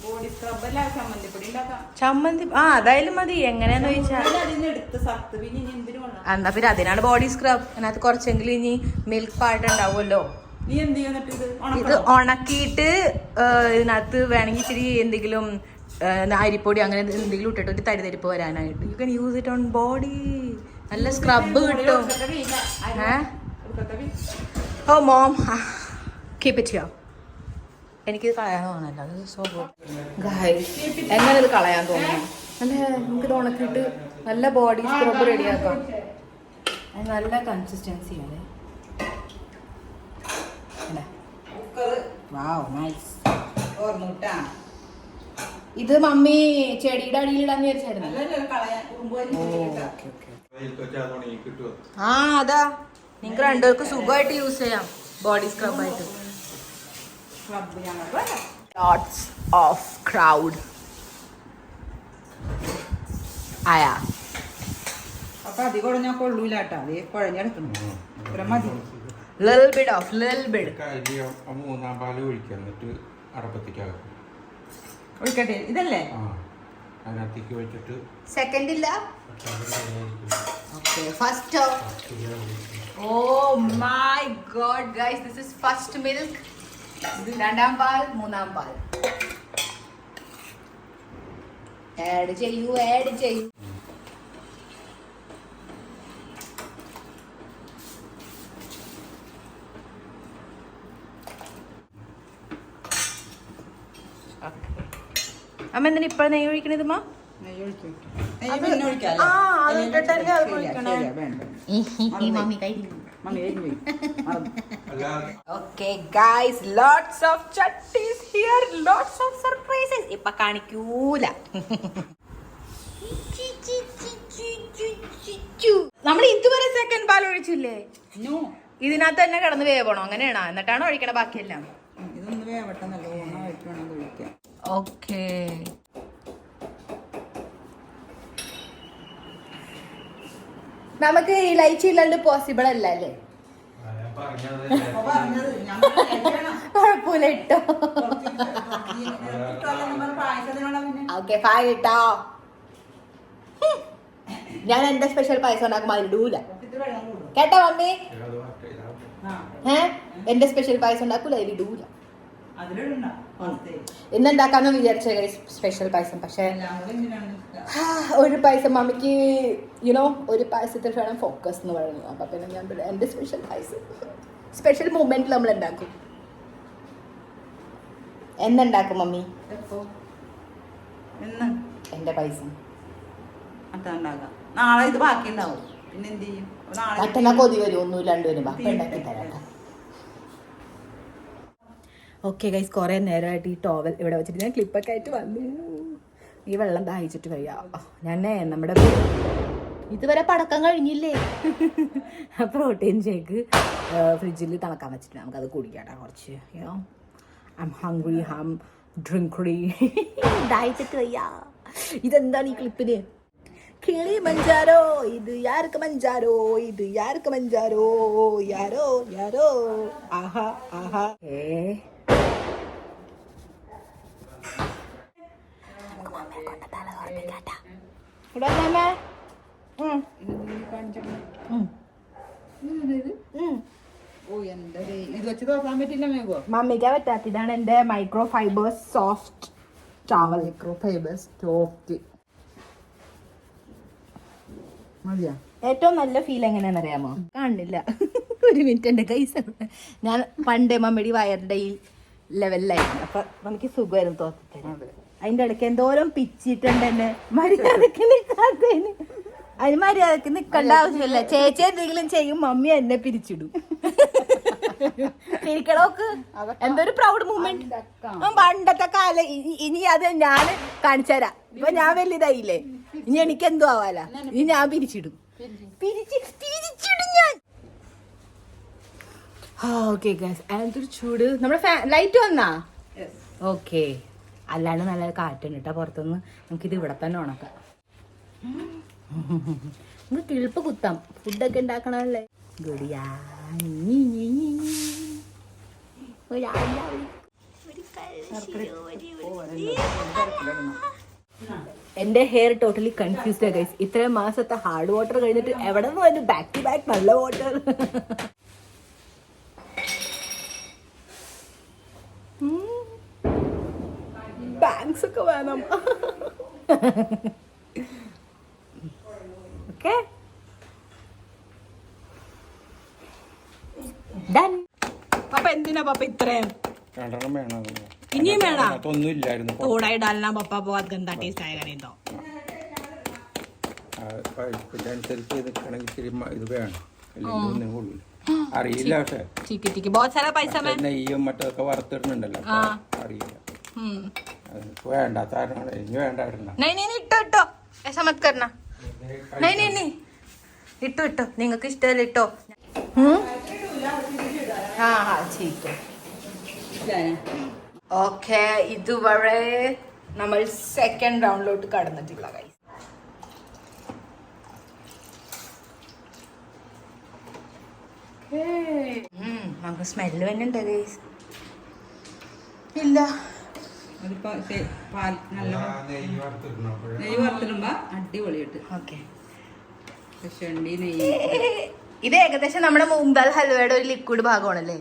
ബോഡി സ്ക്രബ് അല്ല, ചമ്മന്തിപ്പൊടി ഉണ്ടാക്കാം. ചമ്മന്തി അതായാലും മതി. എങ്ങനെയാന്ന് ചോദിച്ചാൽ എന്നാ പിന്നെ അതിനാണ് ബോഡി സ്ക്രബ്. അതിനകത്ത് കുറച്ചെങ്കിലും ഇനി മിൽക്ക് പാർട്ട് ഉണ്ടാവുമല്ലോ. നീ എന്ത് ചെയ്യുന്നിട്ട് ഇത് ഉണക്കിയിട്ട് ഇതിനകത്ത് വേണമെങ്കിൽ ഇച്ചിരി എന്തെങ്കിലും അരിപ്പൊടി അങ്ങനെ എന്തെങ്കിലും ഇട്ടിട്ട് ഒരു തരിതരിപ്പ് വരാനായിട്ട് you can use it on body. നല്ല സ്ക്രബ് കിട്ടും. Oh mom keep it here. എനിക്കിത് കളയാൻ തോന്നല്ല. അത് സോ ഗുഡ് ഗൈസ്. എങ്ങനെ ഇത് കളയാൻ തോന്നുന്നു? അല്ലേ നമുക്കിത് ഉണക്കിയിട്ട് നല്ല ബോഡി സ്ക്രബ് റെഡിയാക്കാം. അത് നല്ല കൺസിസ്റ്റൻസി ആണ്. Wow nice. ഇത് മമ്മി ചെടിയുടെ അടിയിലിടാന്ന് വിചാരിച്ചായിരുന്നു. ആ അതാ നിങ്ങൾക്ക് രണ്ടുപേർക്ക് സുഖമായിട്ട് യൂസ് ചെയ്യാം ബോഡി സ്ക്രബായിട്ട്. ലോട്ട്സ് ഓഫ് ക്രൗഡ് ആയാ. അപ്പൊ അധികം കുഴഞ്ഞാൽ കൊള്ളൂല കേട്ടോ. അത് കുഴഞ്ഞെടുക്കണം. ഇത്ര മതി. Little bit. മൂന്നാം പാല് ഒഴിക്കുക, എന്നിട്ട് അടപ്പത്തേക്ക് ഒഴിക്കട്ടെ. ഇതല്ലേ അതിനകത്തേക്ക് വെച്ചിട്ട് സെക്കൻഡ് ഇല്ല. Okay, first. Oh my god guys, this is first milk. രണ്ടാം പാൽ, മൂന്നാം പാൽ. ആഡ് ചെയ്യൂ. അമ്മ എന്തിനാ ഇപ്പഴ നെയ്യ് ഒഴിക്കണത്? Okay guys, lots of chattis here, lots of surprises. ഇപ്പൊ കാണിക്കൂല. നമ്മൾ ഇതുവരെ സെക്കൻഡ് പാൽ ഒഴിച്ചില്ലേ? ഇതിനകത്ത് തന്നെ കിടന്ന് വേവണോ? അങ്ങനെയാണോ? എന്നിട്ടാണോ ഒഴിക്കണ ബാക്കിയെല്ലാം? ഇതൊന്ന് വേവട്ടെ. നല്ല ഓണമായിട്ട് വേണം ഒഴിക്കാൻ. ഓക്കേ. നമുക്ക് ഇലൈച്ചി ഇല്ലാണ്ട് പോസിബിൾ അല്ല അല്ലേ? കുഴപ്പമില്ല ഇട്ടോ. ഓക്കെ ഫൈൻ ഇട്ടോ. ഞാൻ എന്റെ സ്പെഷ്യൽ പായസം ഉണ്ടാക്കുമ്പോ അതിലിടൂല കേട്ടോ മമ്മി. എന്റെ സ്പെഷ്യൽ പായസം ഉണ്ടാക്കൂല അതിലിടൂല. ഇന്നുണ്ടാക്കാന്ന് വിചാരിച്ച സ്പെഷ്യൽ പായസം. പക്ഷെ ഒരു പായസം മമ്മിക്ക് യുനോ ഒരു പായസത്തിൽ വേണം ഫോക്കസ് എന്ന് പറയുന്നത്. അപ്പൊ പിന്നെ ഞാൻ എന്റെ സ്പെഷ്യൽ പായസം സ്പെഷ്യൽ മൂമെന്റിൽ നമ്മൾ ഉണ്ടാക്കും. എന്നുണ്ടാക്കും മമ്മി എന്റെ പായസം. നാളെ ഇത് ബാക്കി ഉണ്ടാവും. പിന്നെ എന്ത് ചെയ്യും? മറ്റന്നാ കൊതി വരും. ഒന്നും രണ്ടുപേരും ബാക്കി ഉണ്ടാക്കി തരാം. ഓക്കെ ഗൈസ്, കുറേ നേരമായിട്ട് ഈ ടോവൽ ഇവിടെ വെച്ചിട്ട് ഞാൻ ക്ലിപ്പൊക്കെ ആയിട്ട് വന്നു. ഈ വെള്ളം ദാഹിച്ചിട്ട് കഴിയാം. ഞാൻ നമ്മുടെ ഇതുവരെ പടക്കം കഴിഞ്ഞില്ലേ? പ്രോട്ടീൻ ഷേക്ക് ഫ്രിഡ്ജിൽ തണക്കാൻ വെച്ചിട്ട് നമുക്കത് കുടിക്കാട്ടാ കുറച്ച്. ഐം ഹംഗ്രി, ഐം ഡ്രിങ്ക്രി. ദാഹിച്ചിട്ട് വയ്യ. ഇതെന്താണ് ഈ ക്ലിപ്പിന്? കിളി മഞ്ചാരോ ഇത് യാർക്ക് മഞ്ചാരോ, ഇത് യാർക്ക് മഞ്ചാരോ, യാരോ യാരോ ആഹാ ആഹാ. മമ്മിക്കാ പറ്റാത്ത ഇതാണ് എന്റെ micro fibres soft towel. Micro fibres soft ഏറ്റവും നല്ല ഫീൽ എങ്ങനെയാണെന്ന് അറിയാമോ? കാണില്ല. ഒരു മിനിറ്റ് എന്റെ കൈസ്. ഞാൻ പണ്ട് മമ്മിയുടെ വയറിന്റെ ഈ ലെവലിലായിരുന്നു. അപ്പൊ നമുക്ക് സുഖമായിരുന്നു തോന്നിത്തരും. അതിന്റെ ഇടയ്ക്ക് എന്തോരം പിച്ചിട്ടുണ്ട് എന്നെ. മര്യാദക്ക് നിൽക്കാത്തതിന്. അതിന് മര്യാദക്ക് നിൽക്കേണ്ട ആവശ്യമില്ല. ചേച്ചി എന്തെങ്കിലും ചെയ്യും, മമ്മി എന്നെ പിരിച്ചിടും. ശരിക്കണോക്ക് എന്തൊരു പ്രൗഡ് മൂമെന്റ്. പണ്ടത്തെ കാലം. ഇനി അത് ഞാൻ കാണിച്ചു തരാം. ഇപ്പൊ ഞാൻ വലുതായില്ലേ, ഇനി എനിക്ക് എന്തോ ആവാല. ഇനി ഞാൻ പിരിച്ചിടും. പിരിച്ചിടും ഞാൻ. ഓക്കെ ഗൈസ്, എന്തൊരു ചൂട്. നമ്മുടെ ലൈറ്റ് വന്നാ? ഓക്കെ. അല്ലാണ്ട് നല്ല കാറ്റുണ്ട് കേട്ടോ പുറത്തുനിന്ന്. നമുക്കിത് ഇവിടെ തന്നെ ഉണക്കാം. നമുക്ക് കിളിപ്പ് കുത്താം. ഫുഡൊക്കെ ഉണ്ടാക്കണമല്ലേ. ഗുഡിയാ എന്റെ ഹെയർ ടോട്ടലി കൺഫ്യൂസ്ഡ് ഗൈസ്. ഇത്രയും മാസത്തെ ഹാർഡ് വാട്ടർ കഴിഞ്ഞിട്ട് എവിടെ നിന്ന് വന്നു ബാക്ക് ടു ബാക്ക് നല്ല വാട്ടർ. ബാങ്ക്സ് ഒക്കെ വേണം. Okay done. പപ്പ എന്തിനാ പപ്പ ഇത്രയും? രണ്ടെണ്ണം വേണം. ഇനിയും വേണം. ഒന്നും ഇല്ലായിരുന്നു. थोड़ा ही डालना पप्पा, बहुत गंदा टेस्ट आएगा नहीं तो. അനുസരിച്ച് നിൽക്കണമെങ്കിൽ ഇച്ചിരി ഇത് വേണം. അല്ലെങ്കിൽ ഒന്നും കൊള്ളില്ല. അറിയില്ല. പക്ഷെ ठीक है बहुत सारा पैसा में നെയ്യും മറ്റൊക്കെ വറുത്തിടുന്നുണ്ടല്ലോ. അറിയില്ല. വേണ്ടാത്ത ആരാണ് ഇനി വേണ്ട ഇടണ്ട. नहीं नहीं इट्टो इट्टो ऐसा मत करना. नहीं नहीं नहीं इट्टो इट्टो നിങ്ങൾക്ക് ഇഷ്ടമല്ല ഇട്ടോ. हाँ हाँ ठीक है. ഓക്കെ ഇതുവരെ നമ്മൾ സെക്കൻഡ് റൗണ്ടിലോട്ട് കടന്നിട്ടില്ല ഗൈസ്. നമുക്ക് സ്മെല്ല് വരുന്നുണ്ട് ഗൈസ്. ഇല്ല നെയ്യ് വറുത്തിടുമ്പോ അടിപൊളിയായിട്ട്. ഓക്കെ കശുവണ്ടി നെയ്യ്. ഇത് ഏകദേശം നമ്മുടെ മൂങ്കാൽ ഹൽവയുടെ ഒരു ലിക്വിഡ് ഭാഗമാണല്ലേ.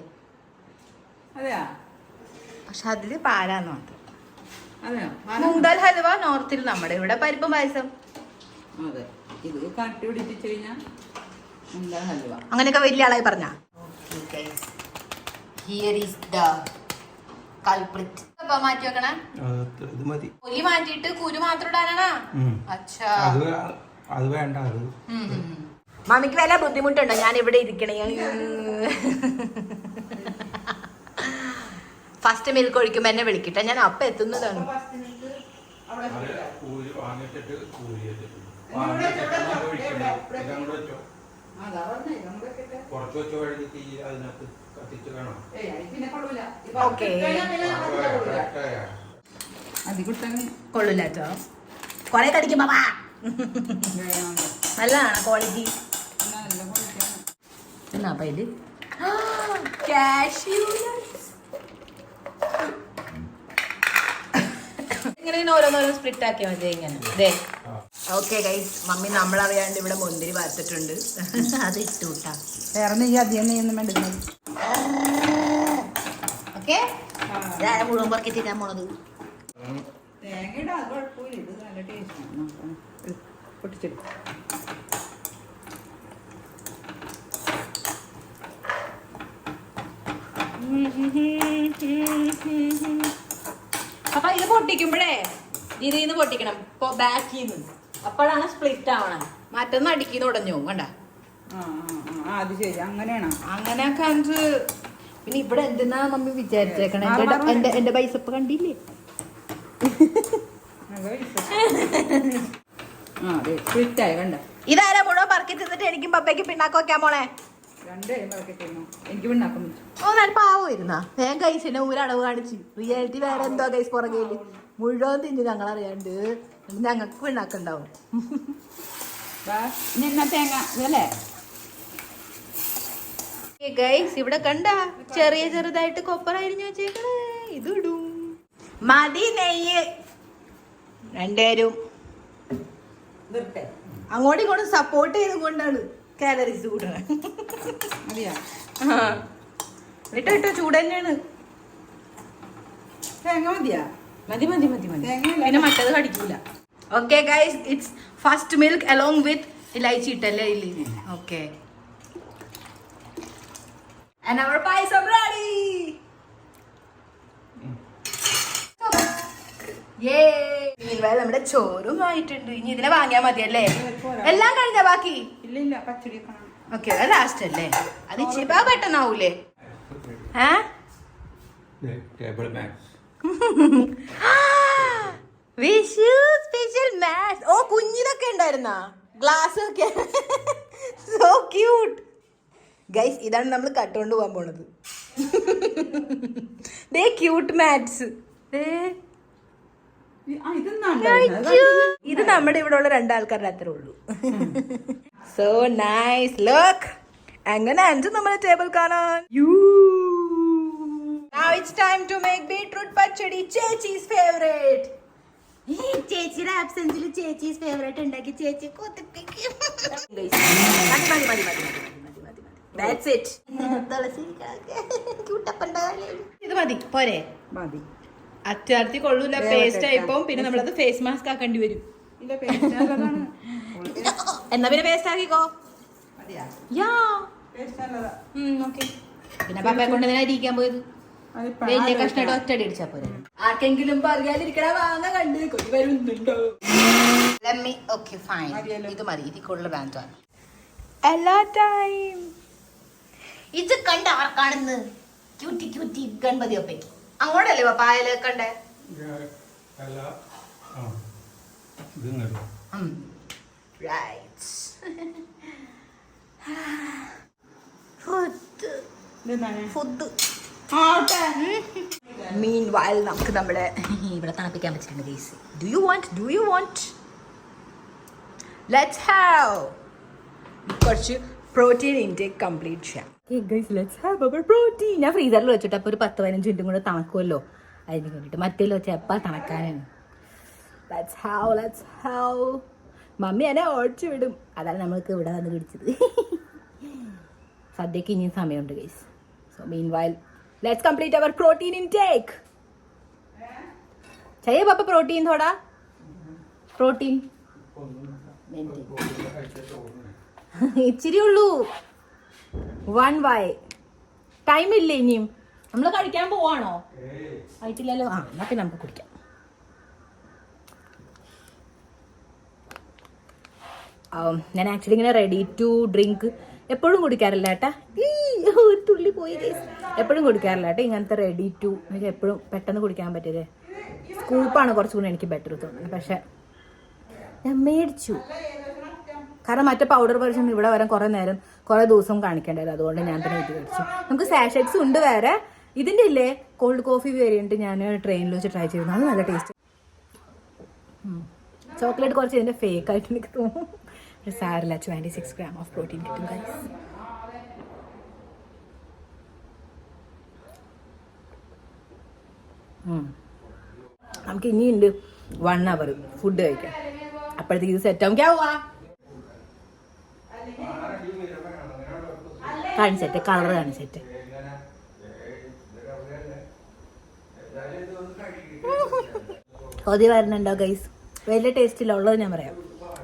അതെയാ? പക്ഷെ അതില് പാലാന്ന് മാത്രം. അതെയാ? മൂങ്കാൽ ഹൽവ നോർത്തിൽ, നമ്മുടെ ഇവിടെ പരിപ്പും പായസം. അതെ, ഇത് കട്ടി പിടിപ്പിച്ചു കഴിഞ്ഞാൽ എന്താ ഹൽവ. അങ്ങനെയൊക്കെ വലിയ ആളായി പറഞ്ഞ. മാറ്റി വെക്കണേ. ഇത് മതി. ഒലി മാറ്റിയിട്ട് കുരു മാത്രം ഇടാനാണോ? അച്ഛാ അത് വേണ്ട. അത് മമ്മിക്ക് വല്ല ബുദ്ധിമുട്ടുണ്ടോ ഞാൻ ഇവിടെ ഇരിക്കണേ? ഫസ്റ്റ് മിൽക്ക് ഒഴിക്കുമ്പോ എന്നെ വിളിക്കട്ടെ, ഞാൻ അപ്പൊ എത്തുന്നതാണ്. കൊള്ളൂല കൊറേ കടിക്കും ബാബാ. നല്ലതാണ് ക്വാളിറ്റി. എന്നാ പൈല് ഇങ്ങനെ ഓരോന്നോരോ സ്പ്ലിറ്റ് ആക്കിയാൽ മതി ഇങ്ങനെ. അതെ ഓക്കെ ഗൈസ്, മമ്മി നമ്മളറിയാണ്ട് ഇവിടെ മുന്തിരി വറുത്തിട്ടുണ്ട്. അത് ഇട്ടു കൂട്ടാ. വേറെ നെയ്യ് അധികം നെയ്യൊന്നും വേണ്ടത്. ഓക്കെ മുഴുവൻ പുറക്കി തിന്നാൻ പോണത്. തേങ്ങയുടെ അത് കുഴപ്പമില്ല, ഇത് നല്ല ടേസ്റ്റാണ്. പൊട്ടിച്ചെടുക്കും. അപ്പൊ ഇത് പൊട്ടിക്കുമ്പോഴേ ഇതിന്ന് പൊട്ടിക്കണം ബാക്കിന്ന്. അപ്പോഴാണ് സ്പ്ലിറ്റ് ആവണം. മറ്റൊന്ന് അടിക്കുന്ന ഉടഞ്ഞു കണ്ട. അത് ശരി, അങ്ങനെയാണോ? അങ്ങനെയൊക്കെ അത്. പിന്നെ ഇവിടെ എന്തെന്നാ മമ്മി വിചാരിച്ചേക്കണേ? എന്റെ പൈസപ്പ് കണ്ടില്ലേ? ഇതാരാ മുഴുവൻ പറക്കി തിന്നിട്ട് എനിക്കും പപ്പയ്ക്ക് പിണ്ണാക്ക് വെക്കാൻ പോണേ? എനിക്ക് പിണ്ണാക്കം. ഓ നല്ല പാവമായിരുന്നാ. വേഗം കൈസിനെ ഊരളവ് കാണിച്ച്. റിയാലിറ്റി വേറെ എന്തോ കൈസ് പുറകേല് മുഴുവൻ തിന്നു ഞങ്ങളറിയാണ്ട്. ഞങ്ങൾക്ക് പിണ്ണാക്കുണ്ടാവും. തേങ്ങ ഇതല്ലേ ഗൈസ്? ഇവിടെ കണ്ട ചെറിയ ചെറുതായിട്ട് കൊപ്പറ അരിഞ്ഞു വെച്ചേക്കണേ. ഇത് ഇടും. മതി നെയ്യ്. രണ്ടുപേരും അങ്ങോട്ടും ഇങ്ങോട്ടും സപ്പോർട്ട് ചെയ്തുകൊണ്ടാണ് കാലറീസ് കൂട്ടണേ. ഇട്ടോ ഇട്ടോ ചൂട് തന്നെയാണ്. തേങ്ങ മതിയാ? മതി മതി മതി മതി. പിന്നെ മറ്റത് കടിക്കൂല. Okay guys, it's first milk along with elaichi ഇട്ടല്ലേ ഇല്ലേ? Okay and our payasam ready. Meanwhile നമ്മുടെ ചോറും ആയിട്ടുണ്ട്. ഇനി ഇതിനെ വാങ്ങിയാ മതിയല്ലേ? എല്ലാം കഴിഞ്ഞ ബാക്കി? ഇല്ല, പച്ചടി. ഓക്കെ ലാസ്റ്റ് അല്ലേ? അത് ഇച്ചിരി പെട്ടെന്നാവൂലേ? Vishu special match. ഓ കുഞ്ഞിതൊക്കെ ഉണ്ടായിരുന്ന ഗ്ലാസ് ഒക്കെ. So cute guys. ഇതാണ് നമ്മൾ കട്ടുകൊണ്ട് പോകാൻ പോണത്. ദേ ക്യൂട്ട് മാറ്റ്സ്. ഇത് നമ്മുടെ ഇവിടെ ഉള്ള രണ്ടാൾക്കാരുടെ അത്രേ ഉള്ളൂ. So nice look. അങ്ങനെ അഞ്ചു നമ്മുടെ ടേബിൾ കാണാൻ. Now it's time to make beetroot pachadi, ചേച്ചി's favorite. ചേച്ചിയുടെ ആബ്സെൻസിൽ ചേച്ചീസ് ഫേവറേറ്റ് ഉണ്ടാക്കി ചേച്ചി കൊത്തിപ്പിക്കും. That's it. ഇത് മതി പോരെ? മതി. അച്ചാർത്തി കൊള്ളൂല, പേസ്റ്റ് ആയിപ്പോ പിന്നെ നമ്മളത് ഫേസ് മാസ്ക് ആക്കേണ്ടി വരും. എന്നാ പിന്നെ പേസ്റ്റ് ആക്കിക്കോ. പിന്നെ പപ്പയെ കൊണ്ട് എന്തിനാ ഇരിക്കാൻ പോയത്? വലിയ കഷ്ണമായിട്ട് ഒറ്റടി അടിച്ചാ പോലെ. ആർക്കെങ്കിലും പറയാതിരിക്കണ വാങ്ങ കണ്ട് കൊതി വരുന്നുണ്ടോ? ഇത് മതി, ഇതിക്കുള്ള ബാൻഡാണ് എല്ലാ ടൈം. ഇത് കണ്ട ആർക്കാണെന്ന് ക്യൂട്ടി ക്യൂട്ടി ഗണപതി ഒപ്പയ്ക്ക് അങ്ങോട്ടല്ലേ പായല് കണ്ടേ? Meanwhile നമുക്ക് നമ്മളെ ഇവിടെ തണുപ്പിക്കാൻ പറ്റിയിട്ടുണ്ട് guys. Do you want? Let's have കുറച്ച് പ്രോട്ടീൻ ഇൻടേക്ക് കംപ്ലീറ്റ് ചെയ്യാം. Let's have our protein. ഞാൻ ഫ്രീസറിൽ വെച്ചിട്ട് അപ്പോൾ ഒരു 10-15 മിനിറ്റും കൂടെ തണുക്കുമല്ലോ, അതിന് വേണ്ടിയിട്ട്. മറ്റേലും വെച്ചാൽ എപ്പോൾ തണുക്കാനാണ്. Let's have. മമ്മി എന്നെ ഓടിച്ചു വിടും, അതാണ് നമ്മൾക്ക് ഇവിടെ വന്ന് പിടിച്ചത്. സദ്യക്ക് ഇനിയും സമയമുണ്ട് guys. So meanwhile, let's complete our protein intake. चाहिए पापा प्रोटीन थोड़ा? प्रोटीन ഇച്ചിരി ഉള്ളൂ. 1 വൈ ടൈം ഇല്ല ഇനിയും. നമ്മൾ കഴിക്കാൻ പോവാണോ? ആയിട്ടില്ലല്ലോ. എന്നാ പിന്നെ നമുക്ക് കുടിക്കാം. ഞാൻ ആക്ച്വലി ഇങ്ങനെ റെഡി ടു ഡ്രിങ്ക് എപ്പോഴും കുടിക്കാറില്ല ഏട്ടാ. ഒരു തുള്ളി പോയി ഗൈസ്. എപ്പോഴും കുടിക്കാറില്ല ഏട്ടാ ഇങ്ങനത്തെ റെഡി ടു. എനിക്ക് എപ്പോഴും പെട്ടെന്ന് കുടിക്കാൻ പറ്റിയത് സ്കൂപ്പാണ് കുറച്ചുകൂടി എനിക്ക് ബെറ്റർ തോന്നുന്നത്. പക്ഷെ ഞാൻ മേടിച്ചു, കാരണം മറ്റേ പൗഡർ വെർഷൻ ഇവിടെ വരാൻ കുറേ ദിവസം കാണിക്കേണ്ടത്. അതുകൊണ്ട് ഞാൻ തന്നെ ഇത് മേടിച്ചു. നമുക്ക് സാഷറ്റ്സ് ഉണ്ട് വേറെ. ഇതിൻ്റെ ഇല്ലേ കോൾഡ് കോഫി വേരിയൻറ്റ് ഞാൻ ട്രെയിനിൽ വെച്ച് ട്രൈ ചെയ്തു. അത് നല്ല ടേസ്റ്റ്. ചോക്ലേറ്റ് കുറച്ച് ഇതിൻ്റെ ഫേക്ക് ആയിട്ട് എനിക്ക് തോന്നും. സാരില്ല, 26 gram ഓഫ് പ്രോട്ടീൻ കിട്ടും ഗൈസ്. നമുക്ക് ഇനിയുണ്ട് 1 hour ഫുഡ് കഴിക്കാം. അപ്പോഴത്തേക്ക് ഇത് സെറ്റ് ആവും. കാണിച്ചേട്ടെ, കളർ കാണിച്ചേട്ടെ. കൊതി വരണുണ്ടോ ഗൈസ്? വലിയ ടേസ്റ്റില്ല ഉള്ളത് ഞാൻ പറയാം.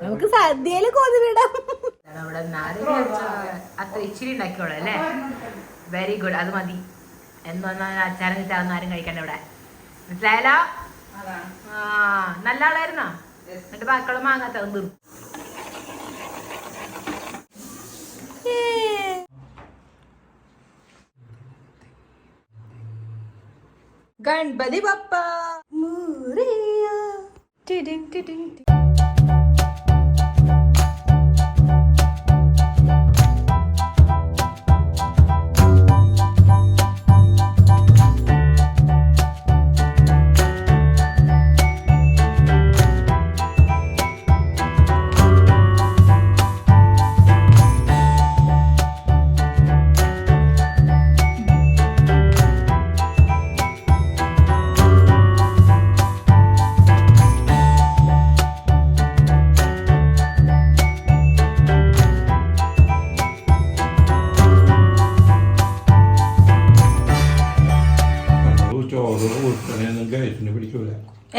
നമുക്ക് സദ്യയില് കൊതി വിടാം. അത്ര ഇച്ചിരി ഉണ്ടാക്കിയോളൂ അല്ലേ? വെരി ഗുഡ്, അത് മതി. എന്തോ അച്ചാരം കിട്ടാവുന്ന ആരും കഴിക്കണ്ട ഇവിടെ, മനസ്സിലായാലോ? നല്ല ആളായിരുന്നോ? എന്നിട്ട് ബാക്കിയുള്ള മാങ്ങാത്ത തീർന്നു. ഗണപതി ബപ്പ മോറിയ.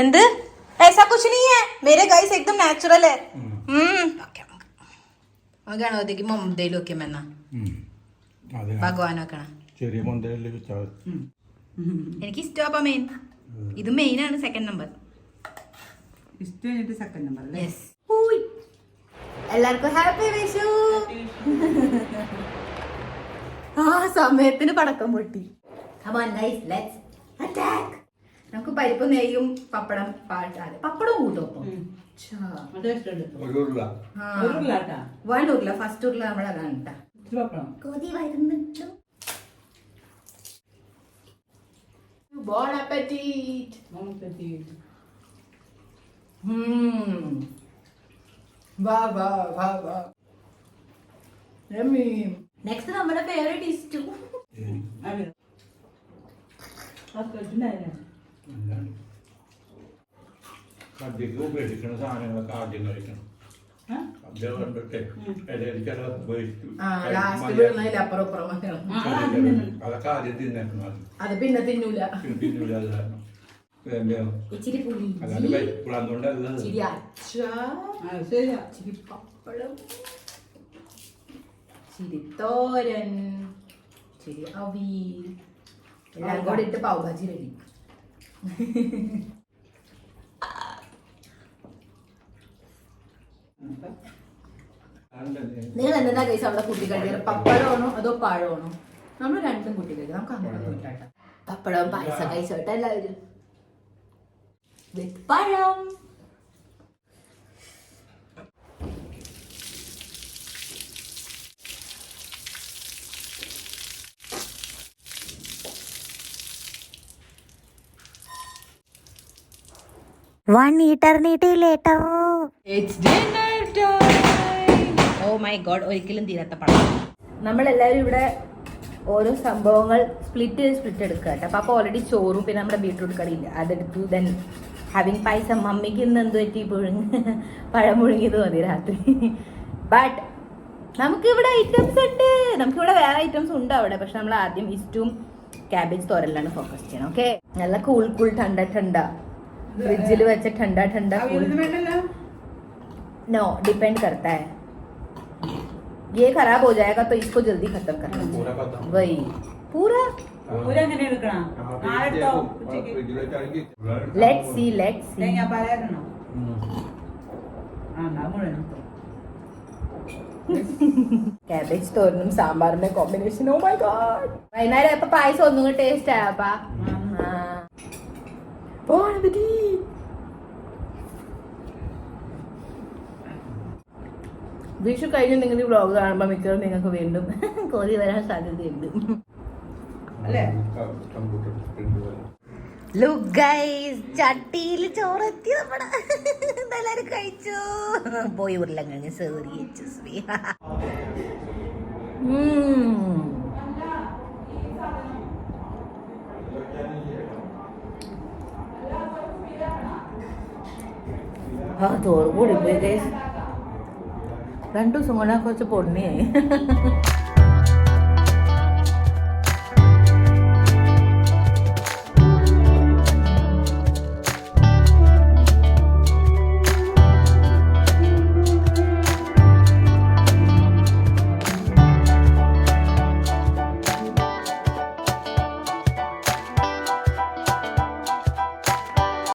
എന്ത്? ऐसा कुछ नहीं है मेरे गाइस, एकदम नेचुरल है. ഗണപതിക്ക് മൊന്തയിലും ഒക്കെ മെന്ന ഭഗവാനൊക്കെ എനിക്ക് ഇഷ്ടമാ. മെയിൻ ഇത് മെയിൻ ആണ്. സെക്കൻഡ് നമ്പർ എല്ലാവർക്കും ഹാപ്പി വിഷു. ആ സമയത്തിന് പടക്കം പൊട്ടി. Come on guys, let's attack. നമുക്ക് പരിപ്പ് നെയ്യും പപ്പടം പാട്ടാല് പപ്പടം കൂട്ടും. 1 ഉരുള ഫസ്റ്റ് ഉരുള നമ്മളതാണ് കേട്ടോ. കൊതി വരുന്നുണ്ടോ? Bon appetit. വാ വാ വാ വാ. നെക്സ്റ്റ് നമ്മുടെ ഫേവറേറ്റ് ഇസ്റ്റു. സദ്യക്ക് ഉപയോഗിക്കുന്ന സാധനങ്ങളൊക്കെ ആദ്യം കഴിക്കണം. സദ്യ കണ്ടിട്ട് ഇലയിലേക്കെല്ലാം ഉപയോഗിച്ചു അതൊക്കെ ആദ്യം തിന്നേക്കണം. അത് പിന്നെ തിന്നൂല. തിന്നൂല അത് കാരണം. ഇച്ചിരി പുളി, അല്ലാതെ വെപ്പുളന്നുകൊണ്ടല്ല. ഇച്ചിരി അച്ചാർ, ഇച്ചിരി പപ്പടം, ഇച്ചിരി തോരൻ, ഇച്ചിരി അവിയൽ, എല്ലാം കൂടെ ഇട്ട് പാവഭാജി റെഡി. നിങ്ങൾ എന്താ കഴിച്ച അവിടെ കുട്ടി കഴിക്കുക? പപ്പടമാണോ അതോ പഴമാണോ? നമ്മൾ രണ്ടും കുട്ടി കഴിക്കുക. നമുക്ക് അങ്ങോട്ട് ഇട്ടാട്ടെ. പപ്പടവും പായസം കഴിച്ചോട്ടെ എല്ലാവരും. വിത്ത് പഴം. One eternity later. It's dinner time. Oh my god, ഒരിക്കലും തീരാത്ത പഴം. നമ്മളെല്ലാവരും ഇവിടെ ഓരോ സംഭവങ്ങൾ സ്പ്ലിറ്റ് എടുക്കുക കേട്ടോ. അപ്പോൾ ഓൾറെഡി ചോറും പിന്നെ നമ്മുടെ ബീട്രൂട്ട് കറിയില്ല അതെടുത്തു. ദെൻ ഹാവിങ് പായസം. മമ്മിക്ക് ഇന്ന് എന്ത് പറ്റി പഴം മുഴുങ്ങിയത് മതി രാത്രി. ബട്ട് നമുക്കിവിടെ ഐറ്റംസ് ഉണ്ട്. നമുക്കിവിടെ വേറെ ഐറ്റംസ് ഉണ്ട് അവിടെ. പക്ഷെ നമ്മൾ ആദ്യം ഇസ്റ്റും ക്യാബേജ് തോരലാണ് ഫോക്കസ് ചെയ്യണം. ഓക്കെ, നല്ല കൂൾ ठंडा फ्रिज വെച്ച ठंडा नो डिपेंड करता है. ये खराब हो जाएगा तो इसको जल्दी खत्म करना चाहिए. वही पूरा എങ്ങനെ എടുക്കണം? लेट्स सी തേങ്ങാപ്പാലായിരണോ? മുഴുവൻ कैबेज തോരനും സാമ്പാറിന്റെ കോമ്പിനേഷൻ. Oh my god. വൈകുന്നേരം ഇപ്പൊ പായസം ഒന്നും കൂടി ടേസ്റ്റ് ആയപ്പാ. വിഷു കഴിഞ്ഞ് നിങ്ങൾ ഈ വ്ളോഗ് കാണുമ്പോൾ മിക്കവാറും നിങ്ങൾക്ക് വീണ്ടും കോരി വരാൻ സാധ്യതയുണ്ട്. Look guys, ചട്ടിയിൽ ചോറെത്തി നമ്മുടെ. എല്ലാരും കഴിച്ചു. പോയി ഉരുളങ്ങ് സേറി ശ്രീ. ചോറ് കൂടി പോയി. 2 ദിവസം കൊണ്ടാ കുറച്ച് പൊണ്ണിയായി.